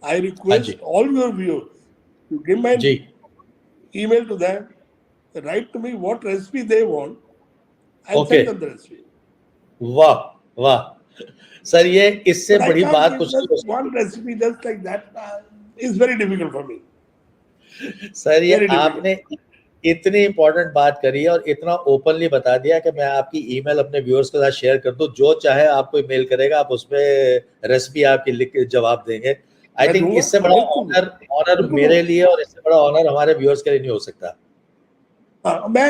I हाँ जी request all your viewers to give my जी email to them, write to me what recipe they want. I'll okay send them the recipe. वाह वाह sir ये इससे But I बड़ी can't बात give कुछ नहीं just हो one सकती recipe just like that. It's very difficult for me. Sir ये Very difficult. आपने इतनी इंपॉर्टेंट बात करी है और इतना ओपनली बता दिया कि मैं आपकी ईमेल अपने व्यूअर्स के साथ शेयर कर दूं जो चाहे आपको ईमेल करेगा आप उसमें रेसिपी आपकी लिख के जवाब देंगे आई मैं थिंक दूंगा, इससे बड़ा बिल्कुल दूंगा, ऑनर ऑनर बिल्कुल मेरे दूंगा. लिए और इससे बड़ा ऑनर हमारे व्यूअर्स के लिए नहीं हो सकता हाँ, मैं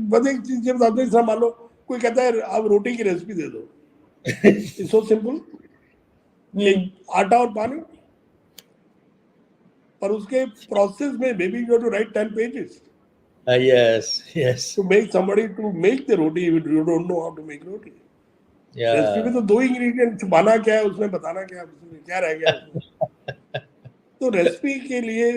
बस एक चीज ये बताता हूँ. इस तरह मान लो कोई कहता है आप रोटी की रेसिपी दे दो. It's so simple. एक आटा और पानी, पर उसके प्रोसेस में maybe you to write 10 pages yes yes to make somebody to make the roti if you don't know how to make roti. या रेसिपी में तो दो इंग्रेडिएंट, छुपाना क्या है उसमें, बताना क्या है उसमें, क्या रह गया उसमें. तो रेसिपी के लिए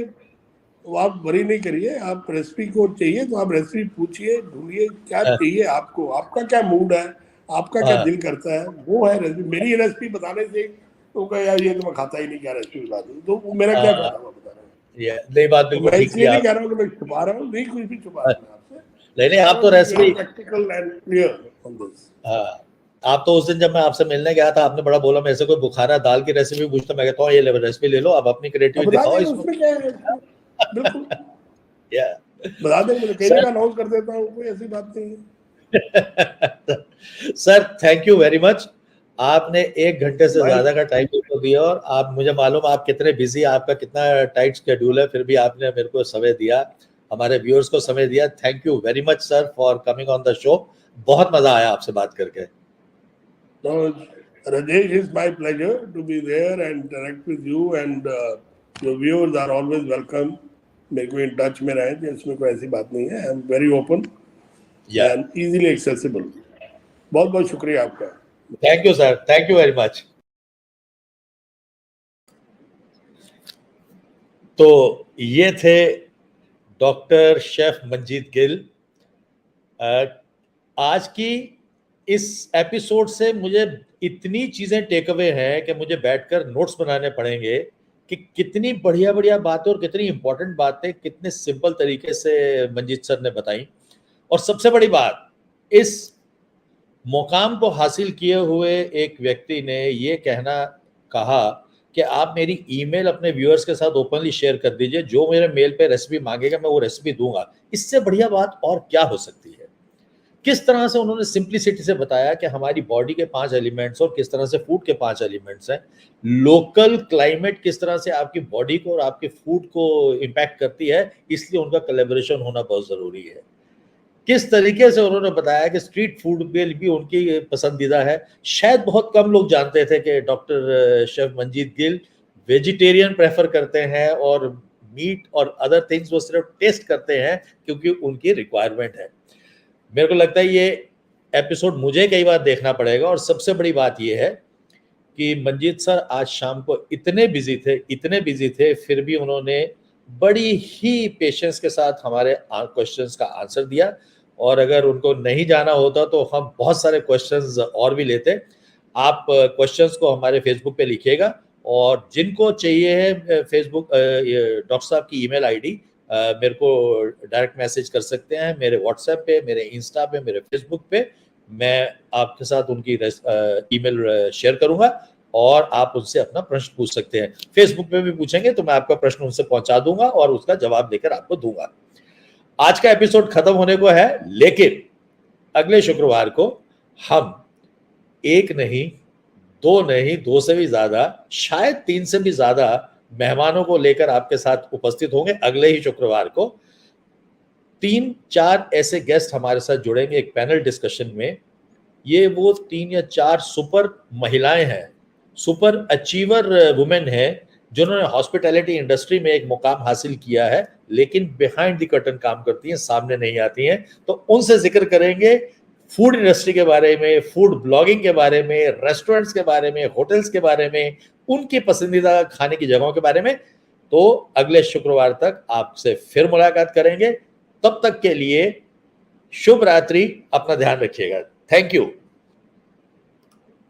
वो आप वरी नहीं करिए. आप रेसिपी को चाहिए तो आप रेसिपी पूछिए, ढूंढिए क्या चाहिए आपको, आपका क्या मूड है, आपका क्या दिल करता है, वो है रेसिपी. मेरी रेसिपी बताने से तो कहा यार ये तो मैं खाता ही नहीं, क्या रेसिपी बता दूं, तो वो मेरा क्या फायदा हुआ बताने में. नहीं, बात बिल्कुल मैं ठीक इसलिए किया नहीं आप। कह रहा हूँ कि मैं छुपा रहा हूँ, नहीं कुछ भी छुपा रहा हूँ आपसे। नहीं, आप तो recipe, practical and clear on this. हाँ, आप तो उस दिन जब मैं आपसे मिलने गया था, आपने बड़ा बोला मेरे से कोई बुखारा दाल की रेसिपी पूछता, मैं कहता हूँ ये ले रेसिपी ले लो, आप अपनी अब क्रिएटिविटी बता दिखाओ देंगे इसमें। उसमें क्या है, बिल्कुल या बता देंगे, मुझे कई सर, जगह अनाउंस कर देता हूँ, कोई ऐसी बात नहीं है। Sir thank you very much. आपने 1 घंटे से भाई ज्यादा का टाइम तो दिया, और आप, मुझे मालूम आप कितने बिजी, आपका कितना टाइट शेड्यूल है, फिर भी आपने मेरे को समय दिया, हमारे व्यूअर्स को समय दिया। Thank you very much sir for coming on the show. बहुत मजा आया आपसे बात करके। So, Rajesh, it's my pleasure to be there and interact with you, and your viewers are always welcome. मेरे को इन टच में रहे, कि इसमें कोई ऐसी बात नहीं है। आई एम वेरी ओपन या एंड इजीली एक्सेसिबल। बहुत बहुत शुक्रिया आपका। Thank you sir, thank you very much. तो ये थे डॉक्टर शेफ मंजीत गिल। आज की इस एपिसोड से मुझे इतनी चीजें टेक अवे हैं कि मुझे बैठकर नोट्स बनाने पड़ेंगे कि कितनी बढ़िया बढ़िया बातें और कितनी इंपॉर्टेंट बातें कितने सिंपल तरीके से मंजीत सर ने बताई। और सबसे बड़ी बात, इस मुकाम को हासिल किए हुए एक व्यक्ति ने ये कहा कि आप मेरी ईमेल अपने व्यूअर्स के साथ ओपनली शेयर कर दीजिए, जो मेरे मेल पे रेसिपी मांगेगा मैं वो रेसिपी दूंगा। इससे बढ़िया बात और क्या हो सकती है। किस तरह से उन्होंने सिंप्लिसिटी से बताया कि हमारी बॉडी के 5 एलिमेंट्स और किस तरह से फूड के 5 एलिमेंट्स हैं। लोकल क्लाइमेट किस तरह से आपकी बॉडी को और आपके फूड को इम्पैक्ट करती है, इसलिए उनका कोलैबोरेशन होना बहुत जरूरी है। किस तरीके से उन्होंने बताया कि स्ट्रीट फूड भी उनकी पसंदीदा है। शायद बहुत कम लोग जानते थे कि doctor chef Manjeet Gill vegetarian prefer करते हैं, और मीट और अदर थिंग्स वो सिर्फ टेस्ट करते हैं क्योंकि उनकी रिक्वायरमेंट है। मेरे को लगता है ये एपिसोड मुझे कई बार देखना पड़ेगा। और सबसे बड़ी बात ये है कि मंजीत सर आज शाम को इतने बिजी थे, फिर भी उन्होंने बड़ी ही पेशेंस के साथ हमारे क्वेश्चंस का आंसर दिया। और अगर उनको नहीं जाना होता तो हम बहुत सारे क्वेश्चंस और भी लेते। आप क्वेश्चंस को हमारे फेसबुक पे लिखिएगा, और जिनको चाहिए है फेसबुक डॉक्टर साहब की ईमेल आईडी मेरे को डायरेक्ट मैसेज कर सकते हैं, मेरे व्हाट्सएप पे, मेरे इंस्टा पे, मेरे फेसबुक पे। मैं आपके साथ उनकी ईमेल शेयर करूंगा, और आप उनसे अपना प्रश्न पूछ सकते हैं। फेसबुक पे भी पूछेंगे तो मैं आपका प्रश्न उनसे पहुंचा दूंगा और उसका जवाब देकर आपको दूंगा। आज का एपिसोड खत्म होने को है, लेकिन अगले शुक्रवार को हम एक नहीं, दो नहीं, दो से भी ज्यादा, शायद 3 से भी ज्यादा मेहमानों को लेकर आपके साथ उपस्थित होंगे। अगले ही शुक्रवार को 3-4 ऐसे गेस्ट हमारे साथ जुड़ेंगे एक पैनल डिस्कशन में। ये वो 3 या 4 सुपर महिलाएं हैं, सुपर अचीवर वुमेन हैं, जिन्होंने हॉस्पिटैलिटी इंडस्ट्री में एक मुकाम हासिल किया है, लेकिन बिहाइंड द कर्टन काम करती हैं, सामने नहीं आती हैं। तो उनसे जिक्र करेंगे फूड इंडस्ट्री के बारे में, फूड ब्लॉगिंग के बारे में, रेस्टोरेंट्स के बारे में, होटल्स के बारे में, उनकी पसंदीदा खाने की जगहों के बारे में। तो अगले शुक्रवार तक आपसे फिर मुलाकात करेंगे। तब तक के लिए शुभ रात्रि, अपना ध्यान रखिएगा। Thank you.